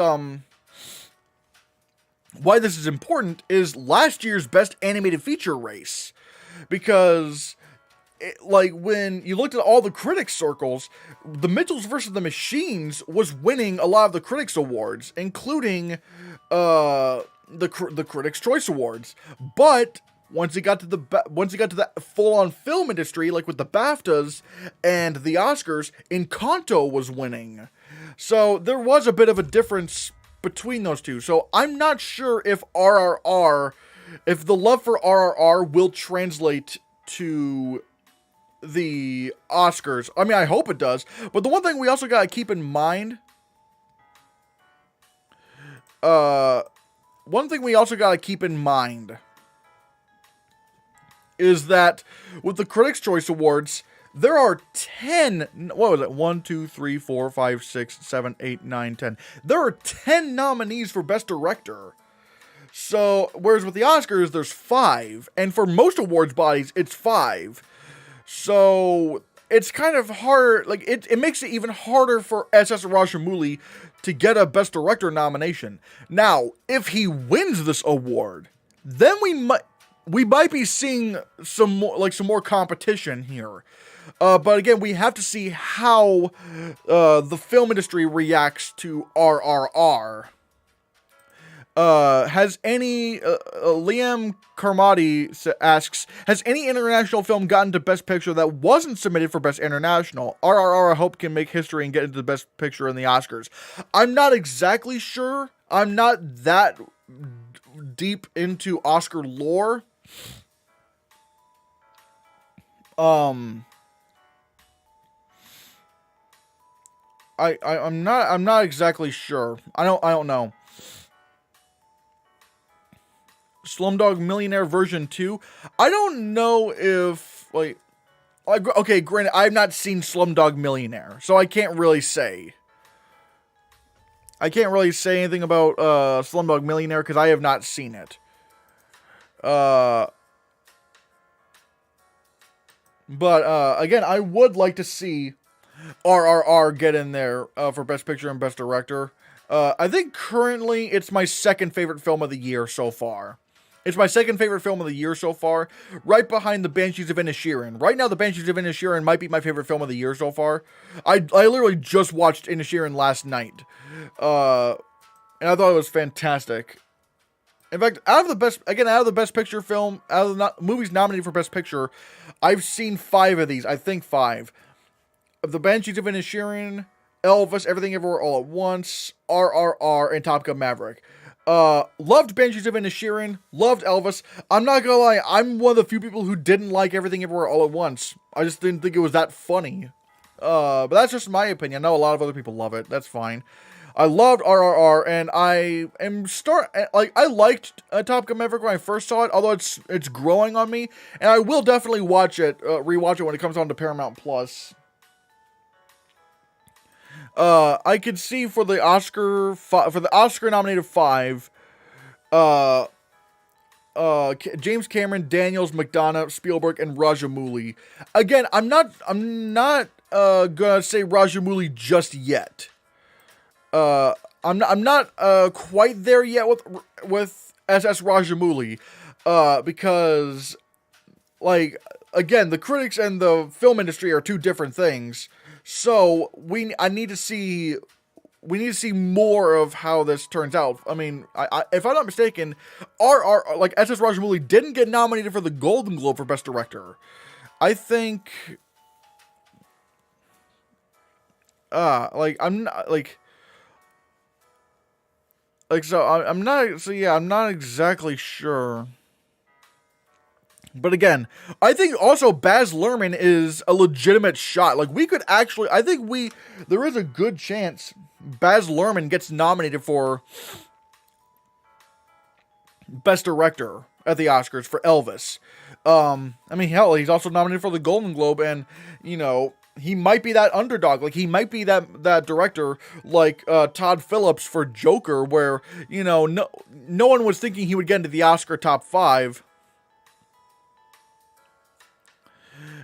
is important is last year's Best Animated Feature race, because when you looked at all the critics circles, The Mitchells vs. the Machines was winning a lot of the critics awards, including the Critics' Choice Awards. But once it got to the full-on film industry, like with the BAFTAs and the Oscars, Encanto was winning. So there was a bit of a difference between those two. So I'm not sure if if the love for RRR will translate to the Oscars. I mean, I hope it does. But the one thing we also gotta keep in mind, is that with the Critics' Choice Awards, there are 10, 1, 2, 3, 4, 5, 6, 7, 8, 9, 10. There are 10 nominees for Best Director. So, whereas with the Oscars, there's 5. And for most awards bodies, it's 5. So, it's kind of hard, it makes it even harder for S.S. Rajamouli to get a Best Director nomination. Now, if he wins this award, then we might be seeing some more competition here. But again, we have to see how the film industry reacts to RRR. Liam Karmati asks, has any international film gotten to Best Picture that wasn't submitted for Best International? RRR, I hope, can make history and get into the Best Picture in the Oscars. I'm not exactly sure. I'm not that deep into Oscar lore. I'm not exactly sure. I don't know. Slumdog Millionaire version 2. I don't know if okay, granted, I've not seen Slumdog Millionaire, so I can't really say. Anything about Slumdog Millionaire because I have not seen it. But again, I would like to see RRR get in there for Best Picture and Best Director. I think currently it's my second favorite film of the year so far. Right behind The Banshees of Inisherin. Right now, The Banshees of Inisherin might be my favorite film of the year so far. I literally just watched Inisherin last night. And I thought it was fantastic. In fact, out of the best picture film, out of the movies nominated for best picture, I've seen 5 of these. I think 5. The Banshees of Inisherin, Elvis, Everything Everywhere All at Once, RRR, and Top Gun Maverick. Loved Banshees of Inisherin, loved Elvis. I'm not gonna lie, I'm one of the few people who didn't like Everything Everywhere All at Once. I just didn't think it was that funny. But that's just my opinion. I know a lot of other people love it. That's fine. I loved RRR, and I liked Top Gun Maverick when I first saw it, although it's growing on me, and I will definitely rewatch it when it comes on to Paramount Plus. I could see for the Oscar nominated 5, James Cameron, Daniels, McDonough, Spielberg, and Rajamouli. Again, I'm not gonna say Rajamouli just yet. I'm not quite there yet with SS Rajamouli, because, like, again, the critics and the film industry are two different things. So we need to see more of how this turns out. I mean, if I'm not mistaken, SS Rajamouli didn't get nominated for the Golden Globe for Best Director. I think, I'm not exactly sure. But again, I think also Baz Luhrmann is a legitimate shot. Like, there is a good chance Baz Luhrmann gets nominated for Best Director at the Oscars for Elvis. I mean, hell, he's also nominated for the Golden Globe, and, you know, he might be that underdog. Like, he might be that director like Todd Phillips for Joker, where, you know, no one was thinking he would get into the Oscar top 5.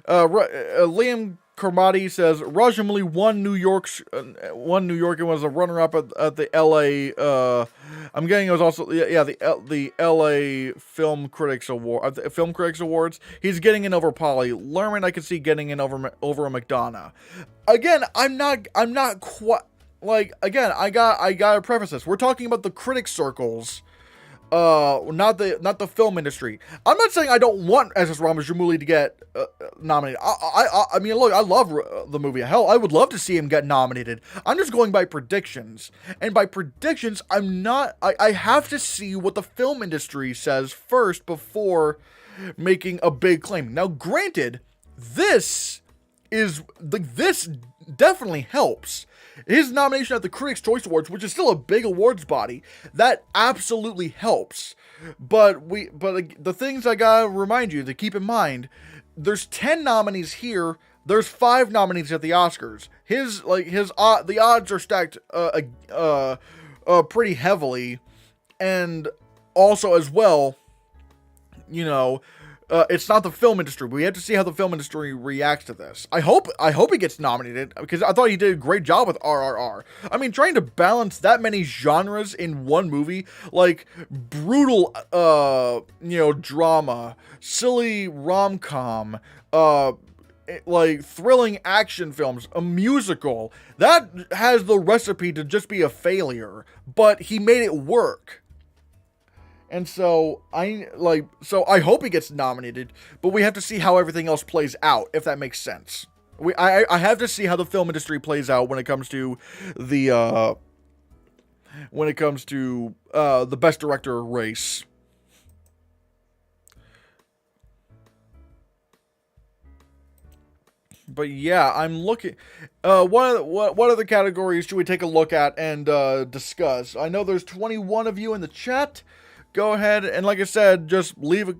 Liam Carmody says Rajamouli won New York and was a runner-up at the LA. I'm getting it was also the LA Film Critics Award, Film Critics Awards. He's getting in over Polly Lerman. I can see getting in over a McDonough. Again, I'm not quite like. Again, I gotta preface this. We're talking about the critic circles. Not the film industry. I'm not saying I don't want SS Rajamouli to get nominated. I mean, look, I love the movie. Hell, I would love to see him get nominated. I'm just going by predictions, and by predictions, I have to see what the film industry says first before making a big claim. Now, granted, this definitely helps. His nomination at the Critics' Choice Awards, which is still a big awards body, that absolutely helps. But the things I gotta remind you to keep in mind, there's 10 nominees here. There's 5 nominees at the Oscars. The odds are stacked pretty heavily, and also as well, you know. It's not the film industry. We have to see how the film industry reacts to this. I hope he gets nominated, because I thought he did a great job with RRR. I mean, trying to balance that many genres in one movie, like brutal, drama, silly rom-com, like thrilling action films, a musical, that has the recipe to just be a failure, but he made it work. And so I hope he gets nominated, but we have to see how everything else plays out, if that makes sense. I have to see how the film industry plays out when it comes to the Best Director race. But yeah, I'm looking. What other categories should we take a look at and discuss? I know there's 21 of you in the chat. Go ahead and, like I said, just leave a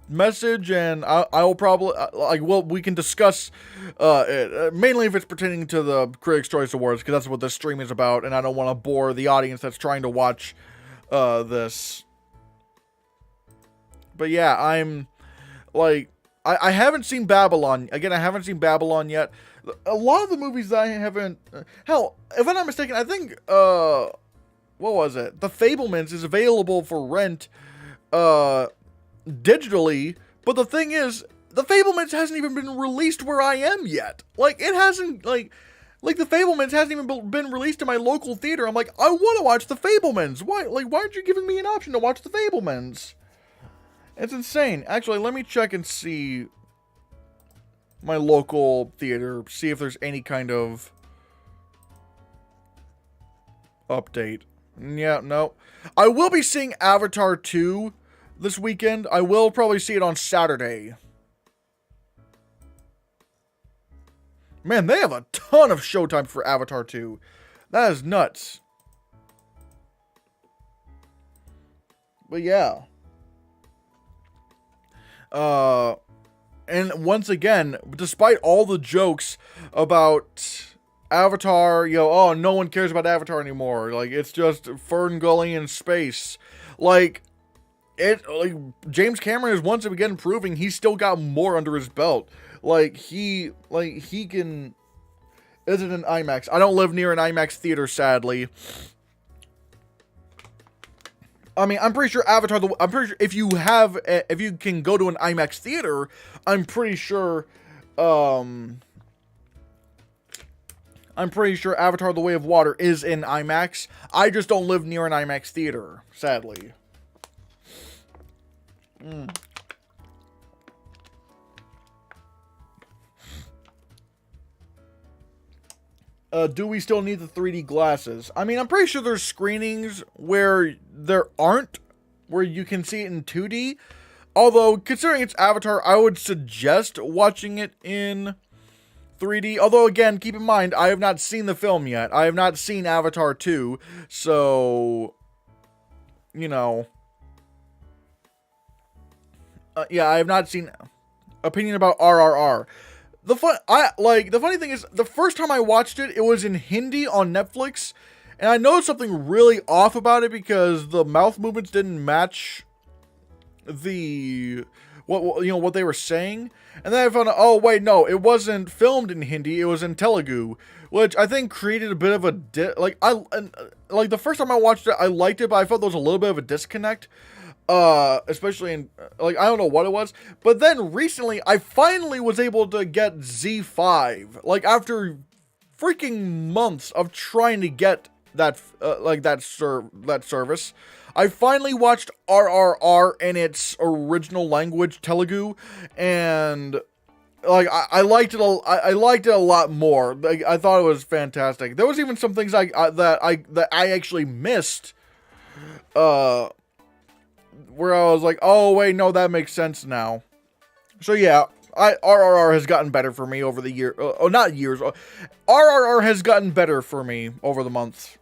message, and I will probably we can discuss it, mainly if it's pertaining to the Critics' Choice Awards, because that's what this stream is about, and I don't want to bore the audience that's trying to watch this. But yeah, I'm like, I haven't seen Babylon. Again, I haven't seen Babylon yet. A lot of the movies that I haven't, hell, if I'm not mistaken, I think what was it? The Fabelmans is available for rent digitally, but the thing is, The Fabelmans hasn't even been released where I am yet. Like, it hasn't, like, Like, The Fabelmans hasn't even been released in my local theater. I'm like, I want to watch The Fabelmans. Why? Like, why aren't you giving me an option to watch The Fabelmans? It's insane. Actually, let me check and see my local theater. See if there's any kind of update. Yeah, no. I will be seeing Avatar 2 this weekend. I will probably see it on Saturday. Man, they have a ton of showtime for Avatar 2. That is nuts. But yeah. And once again, despite all the jokes about Avatar, oh, no one cares about Avatar anymore. Like, it's just Fern Gully in space. Like, James Cameron is once again proving he's still got more under his belt. He can... Is it an IMAX? I don't live near an IMAX theater, sadly. I mean, I'm pretty sure I'm pretty sure if you can go to an IMAX theater, I'm pretty sure Avatar: The Way of Water is in IMAX. I just don't live near an IMAX theater, sadly. Do we still need the 3D glasses? I mean, I'm pretty sure there's screenings where you can see it in 2D. Although, considering it's Avatar, I would suggest watching it in 3D. Although, again, keep in mind, I have not seen the film yet. I have not seen Avatar 2. So, yeah, I have not seen... Opinion about RRR. The funny thing is, the first time I watched it, it was in Hindi on Netflix, and I noticed something really off about it because the mouth movements didn't match what they were saying. And then I found out, oh wait, no, it wasn't filmed in Hindi, it was in Telugu, which I think created a bit of a the first time I watched it, I liked it, but I felt there was a little bit of a disconnect. Especially in, I don't know what it was, but then recently, I finally was able to get Z5, after freaking months of trying to get that service. I finally watched RRR in its original language, Telugu, and, I liked it a lot more. I thought it was fantastic. There was even some things that I actually missed, where I was like, oh, wait, no, that makes sense now. So, yeah, RRR has gotten better for me over the year. Not years. RRR has gotten better for me over the months.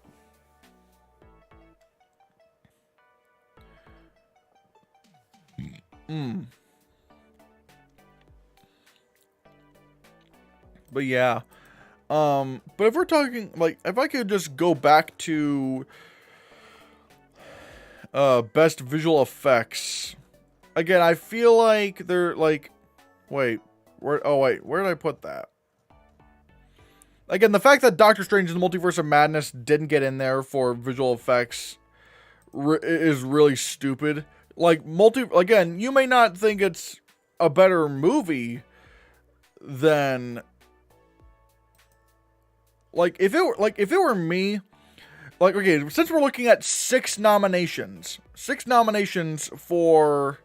But, yeah. But if we're talking, if I could just go back to... best visual effects. Again, I feel like they're wait, where did I put that? Again, the fact that Doctor Strange in the Multiverse of Madness didn't get in there for visual effects is really stupid. Again, you may not think it's a better movie than, if it were me, okay, since we're looking at 6 nominations for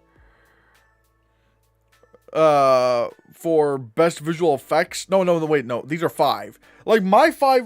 best visual effects. No, these are 5. My 5,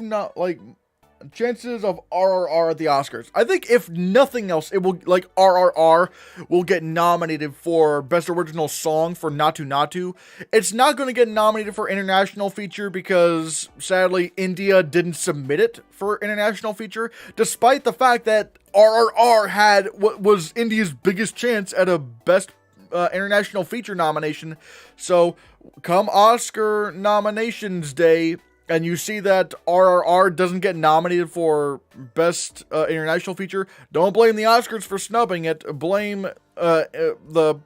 chances of RRR at the Oscars. I think if nothing else, it will, RRR will get nominated for best original song for Natu Natu. It's not going to get nominated for international feature because, sadly, India didn't submit it for international feature, despite the fact that RRR had what was India's biggest chance at a best international feature nomination. So, come Oscar nominations day, and you see that RRR doesn't get nominated for best international feature, don't blame the Oscars for snubbing it. Blame whoever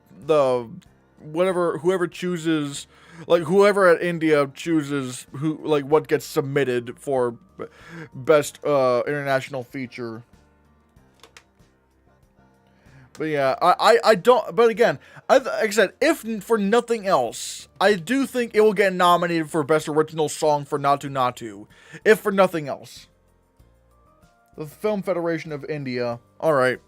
chooses, whoever at India chooses what gets submitted for best international feature. But yeah, I don't, but again, like I said, if for nothing else, I do think it will get nominated for Best Original Song for Natu Natu. If for nothing else. The Film Federation of India. Alright.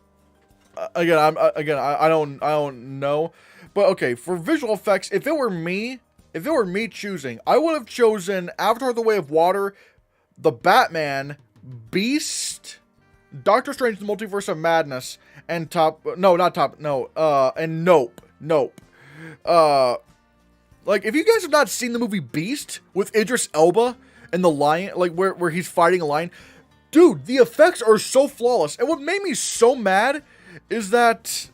I don't know. But okay, for visual effects, if it were me choosing, I would have chosen Avatar: The Way of Water, The Batman, Beast, Doctor Strange: The Multiverse of Madness, and and Nope. Like, if you guys have not seen the movie Beast with Idris Elba and the lion, like where he's fighting a lion, dude, the effects are so flawless. And what made me so mad is that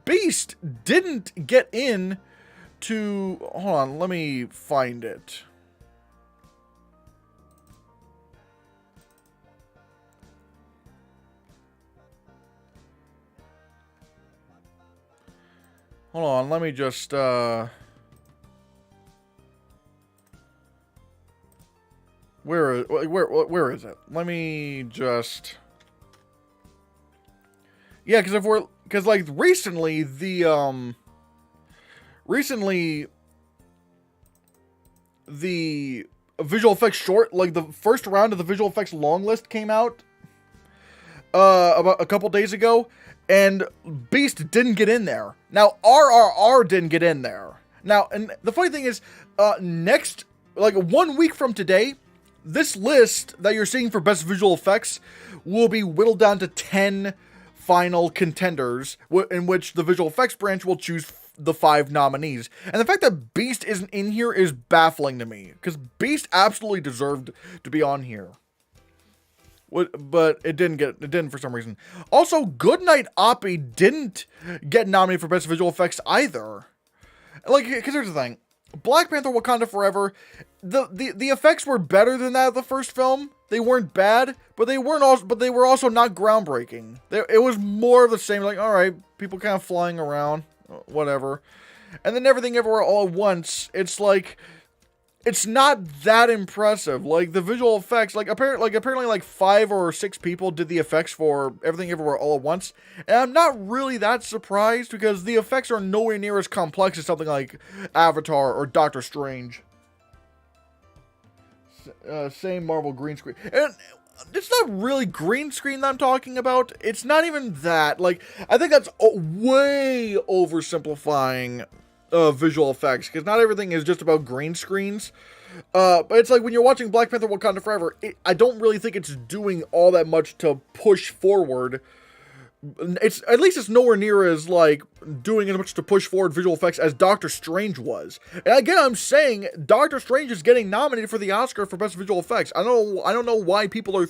Beast didn't get in to, hold on, let me find it. Hold on, let me just, where is it? Let me just, yeah, because like recently the visual effects short, like the first round of the visual effects long list came out about a couple days ago, and Beast didn't get in there. Now, RRR didn't get in there. Now, and the funny thing is, next, like 1 week from today, this list that you're seeing for Best Visual Effects will be whittled down to 10 final contenders, in which the visual effects branch will choose the 5 nominees. And the fact that Beast isn't in here is baffling to me, because Beast absolutely deserved to be on here. But it didn't for some reason. Also, Goodnight Oppie didn't get nominated for Best Visual Effects either. Like, because here's the thing. Black Panther Wakanda Forever, the effects were better than that of the first film. They weren't bad, but they were also not groundbreaking. It was more of the same, like, alright, people kind of flying around, whatever. And then Everything Everywhere All at Once, it's like, it's not that impressive. Like, the visual effects, apparently like 5 or 6 people did the effects for Everything Everywhere All at Once. And I'm not really that surprised, because the effects are nowhere near as complex as something like Avatar or Doctor Strange. Same Marvel green screen. And it's not really green screen that I'm talking about. It's not even that. Like, I think that's way oversimplifying visual effects, because not everything is just about green screens. But it's like when you're watching Black Panther Wakanda Forever, I don't really think it's doing all that much to push forward. At least it's nowhere near as, like, doing as much to push forward visual effects as Doctor Strange was. And again, I'm saying Doctor Strange is getting nominated for the Oscar for Best Visual Effects. I don't know why people are,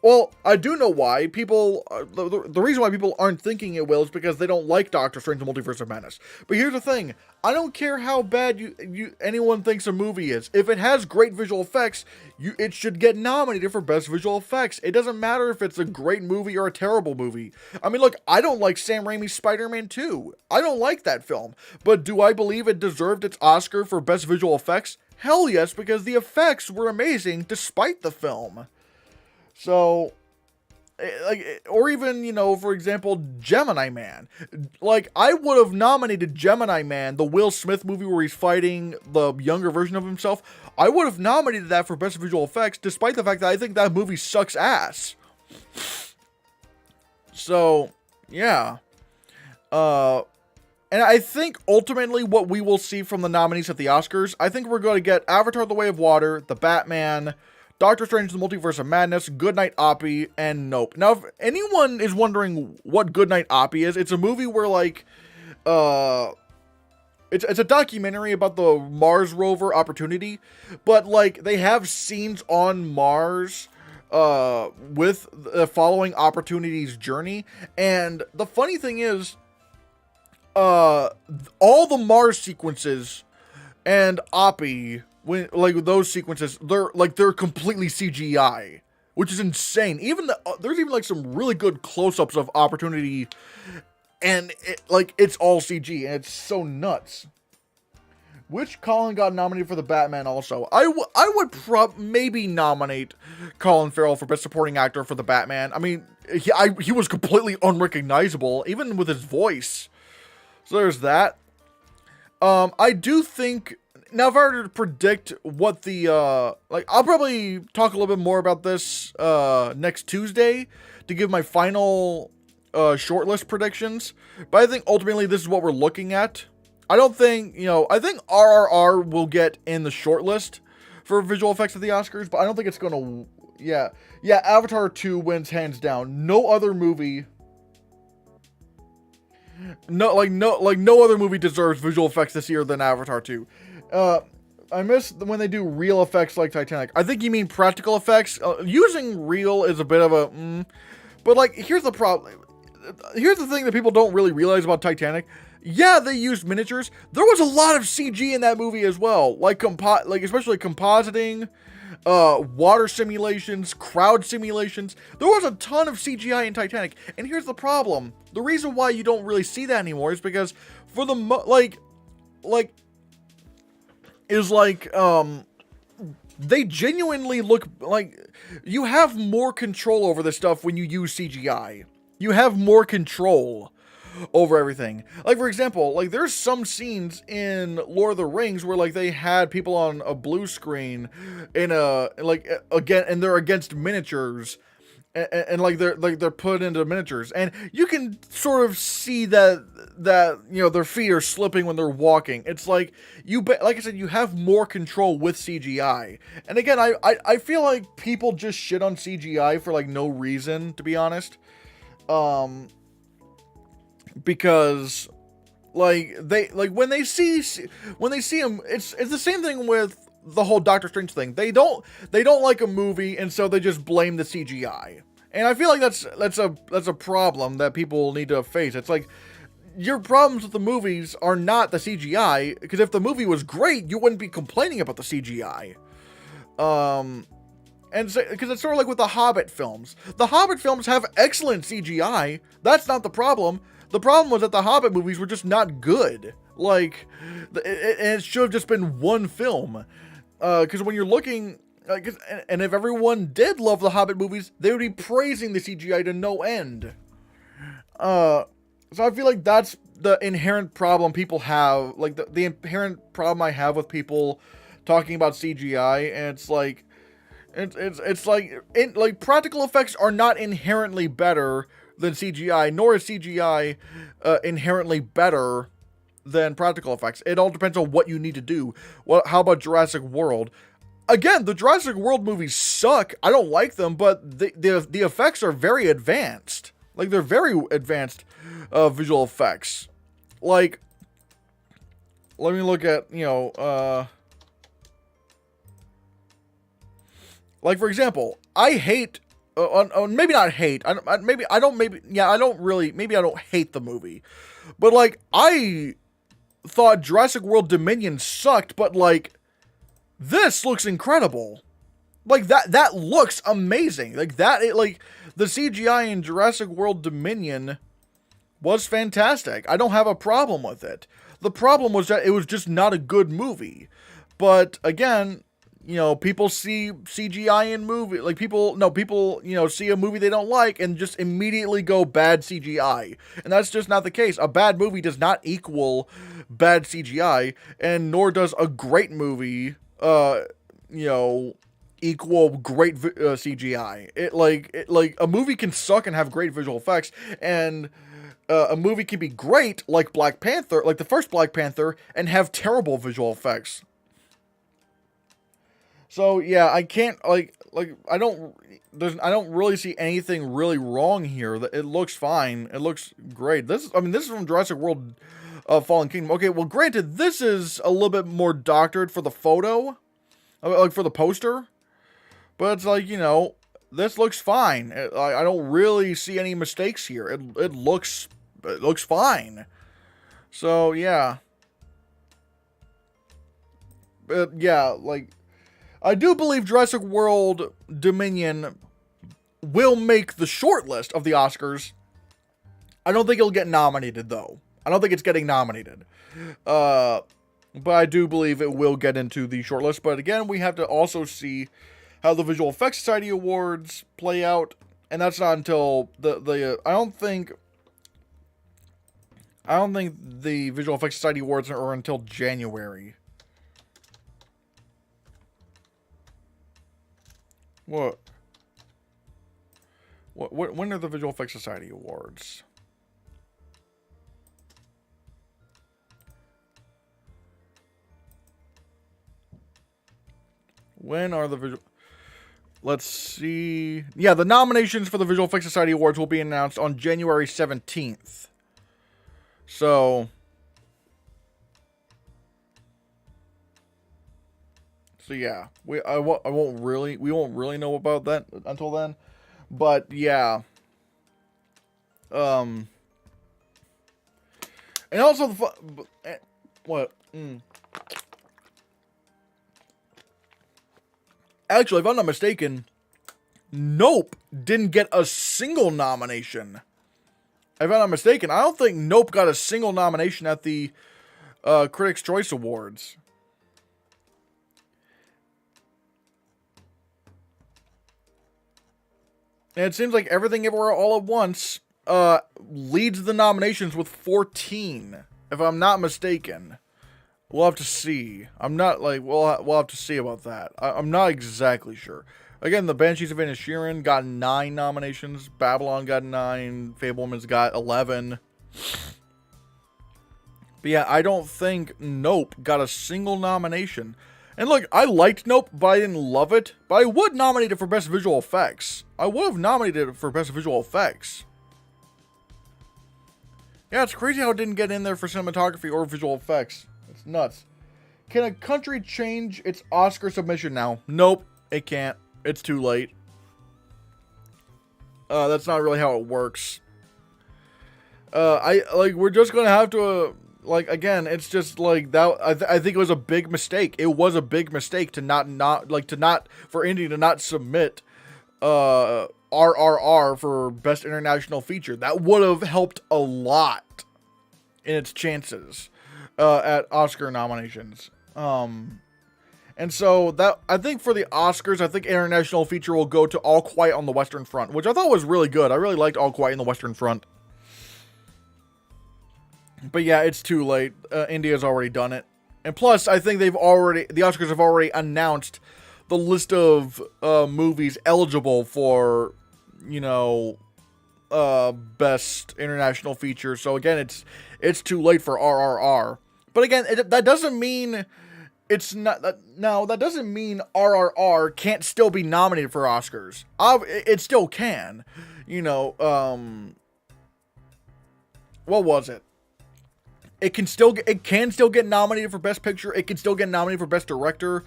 well, I do know why people, the reason why people aren't thinking it will is because they don't like Doctor Strange: The Multiverse of Madness. But here's the thing, I don't care how bad anyone thinks a movie is. If it has great visual effects, it should get nominated for Best Visual Effects. It doesn't matter if it's a great movie or a terrible movie. I mean, look, I don't like Sam Raimi's Spider-Man 2. I don't like that film. But do I believe it deserved its Oscar for Best Visual Effects? Hell yes, because the effects were amazing despite the film. So, like, or even, for example, Gemini Man. Like, I would have nominated Gemini Man, the Will Smith movie where he's fighting the younger version of himself. I would have nominated that for Best Visual Effects, despite the fact that I think that movie sucks ass. So, yeah. And I think ultimately what we will see from the nominees at the Oscars, I think we're going to get Avatar: The Way of Water, The Batman, Doctor Strange: The Multiverse of Madness, Goodnight Oppie, and Nope. Now, if anyone is wondering what Goodnight Oppie is, it's a movie where, like, it's a documentary about the Mars rover Opportunity, but, like, they have scenes on Mars with following Opportunity's journey. And the funny thing is, all the Mars sequences and Oppie, with those sequences, they're completely CGI, which is insane. There's even like some really good close-ups of Opportunity, and it's all CG, and it's so nuts. Which Colin got nominated for the Batman also? I would maybe nominate Colin Farrell for Best Supporting Actor for the Batman. I mean, he was completely unrecognizable, even with his voice. So there's that. I do think, now if I were to predict what the, I'll probably talk a little bit more about this next Tuesday to give my final shortlist predictions. But I think ultimately this is what we're looking at. I don't think, I think RRR will get in the shortlist for visual effects of the Oscars, but I don't think it's going to, yeah, Avatar 2 wins hands down. No other movie, no other movie deserves visual effects this year than Avatar 2. I miss when they do real effects like Titanic. I think you mean practical effects. Using real is a bit of a, but here's the problem. Here's the thing that people don't really realize about Titanic. Yeah, they used miniatures. There was a lot of CG in that movie as well, especially compositing, water simulations, crowd simulations. There was a ton of CGI in Titanic, and here's the problem: the reason why you don't really see that anymore is because for the they genuinely look like you have more control over this stuff when you use CGI. You have more control over everything. Like, for example, there's some scenes in Lord of the Rings where they had people on a blue screen in again, and they're against miniatures, and they're put into miniatures, and you can sort of see that their feet are slipping when they're walking. It's like I said, you have more control with CGI. And again, I feel like people just shit on CGI for no reason, to be honest. Because when they see him, it's the same thing with the whole Doctor Strange thing. They don't like a movie, and so they just blame the CGI. And I feel like that's a problem that people need to face. It's like, your problems with the movies are not the CGI, because if the movie was great, you wouldn't be complaining about the CGI. And so, because it's sort of like with the Hobbit films. The Hobbit films have excellent CGI. That's not the problem. The problem was that the Hobbit movies were just not good. It should have just been one film. Because when you're looking, and if everyone did love the Hobbit movies, they would be praising the CGI to no end. So I feel like that's the inherent problem people have. The inherent problem I have with people talking about CGI, and it's practical effects are not inherently better than CGI, nor is CGI inherently better than practical effects. It all depends on what you need to do. How about Jurassic World? Again, the Jurassic World movies suck. I don't like them, but the effects are very advanced. They're very advanced visual effects. Let me look at, for example, I hate, maybe not hate, I don't hate the movie, but I thought Jurassic World Dominion sucked, but this looks incredible. That looks amazing. The CGI in Jurassic World Dominion was fantastic. I don't have a problem with it. The problem was that it was just not a good movie. But again, people see CGI in movie, people, see a movie they don't like and just immediately go bad CGI. And that's just not the case. A bad movie does not equal bad CGI, and nor does a great movie, equal great CGI. A movie can suck and have great visual effects, and a movie can be great, like Black Panther, like the first Black Panther, and have terrible visual effects. So yeah, I can't I don't really see anything really wrong here. It looks fine. It looks great. This is from Jurassic World Fallen Kingdom. Okay, well, granted, this is a little bit more doctored for the photo, for the poster, but it's this looks fine. I don't really see any mistakes here. It looks fine. So yeah. But yeah, I do believe Jurassic World Dominion will make the shortlist of the Oscars. I don't think it'll get nominated, though. I don't think it's getting nominated. But I do believe it will get into the shortlist. But again, we have to also see how the Visual Effects Society Awards play out. And that's not until I don't think the Visual Effects Society Awards are until January. What? When are the Visual Effects Society Awards? When are the visual... Let's see. Yeah, the nominations for the Visual Effects Society Awards will be announced on January 17th. So yeah, we won't really know about that until then. But yeah. And also what? Actually, if I'm not mistaken, Nope didn't get a single nomination. If I'm not mistaken, I don't think Nope got a single nomination at the Critics' Choice Awards. And it seems like Everything Everywhere All at Once leads the nominations with 14, if I'm not mistaken. We'll have to see. I'm not like we'll have to see about that. I'm not exactly sure. Again, the Banshees of Inisherin got 9 nominations. Babylon got 9. Fableman's got 11. But yeah, I don't think Nope got a single nomination. And look, I liked Nope, but I didn't love it. But I would nominate it for Best Visual Effects. I would have nominated it for Best Visual Effects. Yeah, it's crazy how it didn't get in there for cinematography or visual effects. It's nuts. Can a country change its Oscar submission now? Nope, it can't. It's too late. That's not really how it works. We're just gonna have to, again, it's just like that. I think it was a big mistake. It was a big mistake to for Indy to not submit, RRR for Best International Feature. That would have helped a lot in its chances, at Oscar nominations. And so that, I think for the Oscars, I think International Feature will go to All Quiet on the Western Front, which I thought was really good. I really liked All Quiet on the Western Front. But yeah, it's too late. India's already done it. And plus, I think the Oscars have already announced the list of movies eligible for, Best International Feature. So again, it's too late for RRR. But again, that doesn't mean it's not. Now, that doesn't mean RRR can't still be nominated for Oscars. It still can. What was it? It can still get nominated for Best Picture. It can still get nominated for Best Director.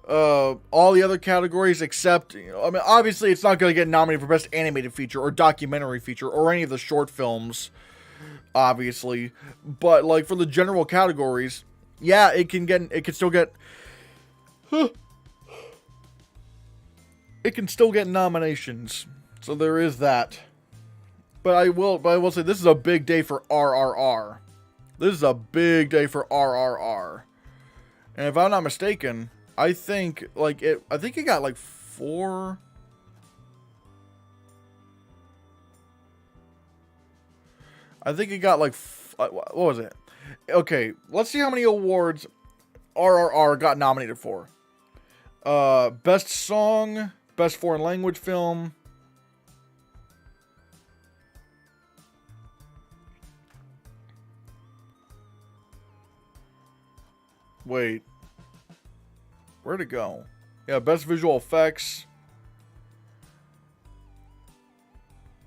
All the other categories except, obviously it's not going to get nominated for Best Animated Feature or Documentary Feature or any of the short films, obviously. But for the general categories, yeah, it can still get nominations. So there is that. But I will say this is a big day for RRR. This is a big day for RRR. And if I'm not mistaken, I think it got 4. I think it got what was it? Okay, let's see how many awards RRR got nominated for. Best Song, Best Foreign Language Film. Wait. Where'd it go? Yeah, Best Visual Effects.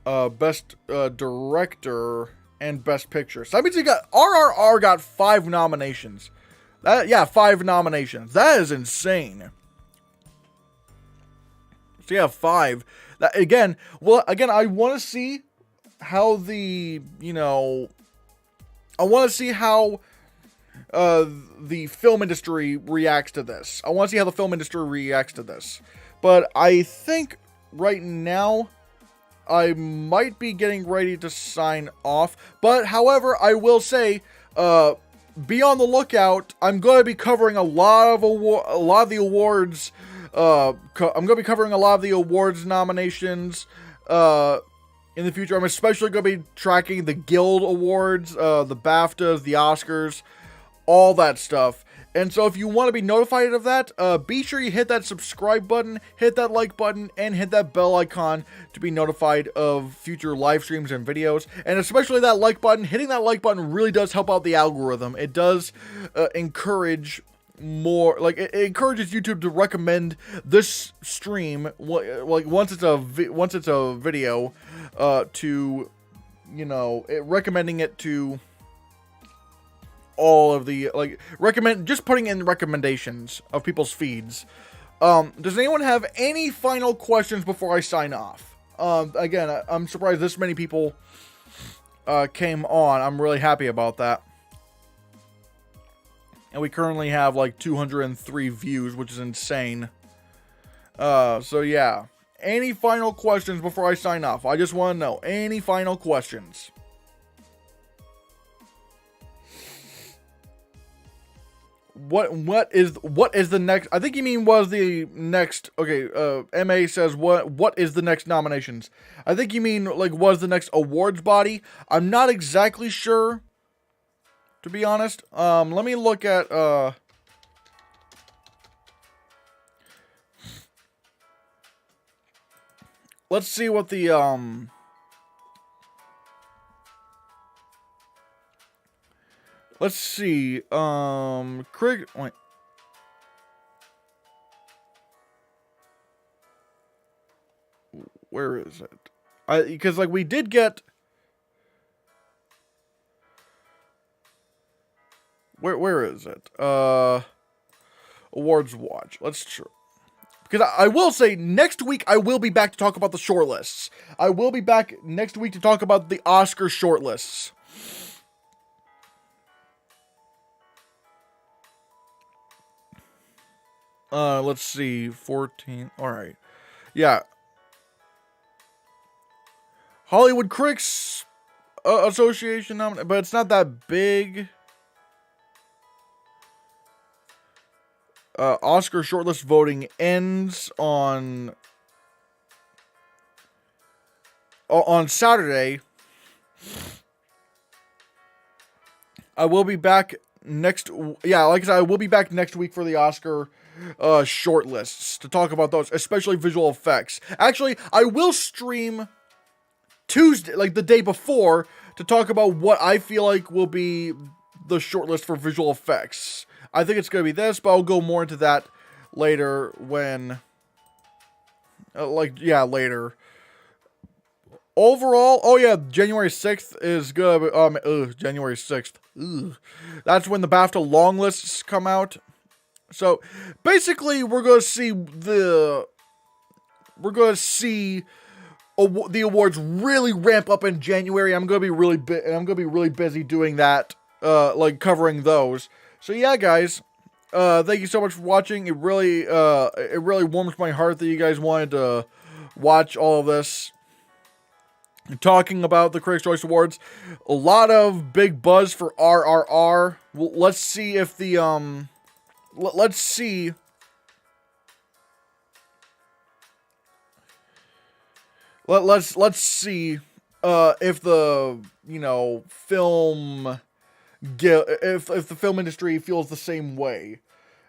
Best Director and Best Picture. So that means RRR got 5 nominations. 5 nominations. That is insane. So yeah, 5. Again, I want to see how the film industry reacts to this. I want to see how the film industry reacts to this. But I think right now I might be getting ready to sign off. But however, I will say be on the lookout. I'm going to be covering a lot of the awards. I'm going to be covering a lot of the awards nominations in the future. I'm especially going to be tracking the Guild Awards, the BAFTAs, the Oscars, all that stuff. And so if you want to be notified of that, be sure you hit that subscribe button, hit that like button, and hit that bell icon to be notified of future live streams and videos. And especially that like button. Hitting that like button really does help out the algorithm. It does encourage more, like, it encourages YouTube to recommend this stream, like, once it's a video, to, you know, recommending it to all of the, like, just putting in recommendations of people's feeds. Does anyone have any final questions before I sign off? Again, I'm surprised this many people came on. I'm really happy about that. And we currently have like 203 views, which is insane. So yeah. Any final questions before I sign off? I just want to know. Any final questions? What is the next? I think you mean was the next. Okay, MA says what is the next nominations? I think you mean like was the next awards body. I'm not exactly sure, to be honest. Let me look at let's see what the let's see. Craig. Wait. Where is it? Because like we did get. Where is it? Awards watch. Let's try. Because I will say next week I will be back to talk about the shortlists. I will be back next week to talk about the Oscar shortlists. Let's see, 14. All right, yeah. Hollywood Critics Association nominated, but it's not that big. Oscar shortlist voting ends on Saturday. I will be back next. Yeah, like I said, I will be back next week for the Oscar shortlists to talk about those, especially visual effects. Actually, I will stream Tuesday, like the day before, to talk about what I feel like will be the shortlist for visual effects. I think it's going to be this, but I'll go more into that later when, later. Overall, oh yeah, January 6th is good. January 6th. Ugh. That's when the BAFTA long lists come out. So, basically, we're going to see the awards really ramp up in January. I'm going to be really busy doing that, like covering those. So yeah, guys, thank you so much for watching. It really warms my heart that you guys wanted to watch all of this. Talking about the Critics' Choice Awards, a lot of big buzz for RRR. Well, let's see if the let's see. Let's see if the film if the film industry feels the same way.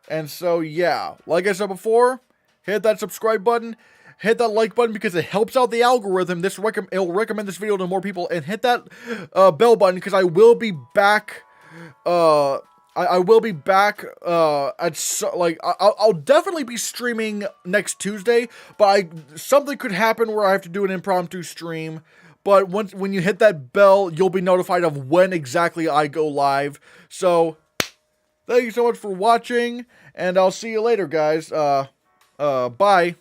And so yeah, like I said before, hit that subscribe button, hit that like button because it helps out the algorithm. It'll recommend this video to more people, and hit that bell button because I will be back. I will be back I'll definitely be streaming next Tuesday, but something could happen where I have to do an impromptu stream. But when you hit that bell, you'll be notified of when exactly I go live. So, thank you so much for watching, and I'll see you later, guys. Bye.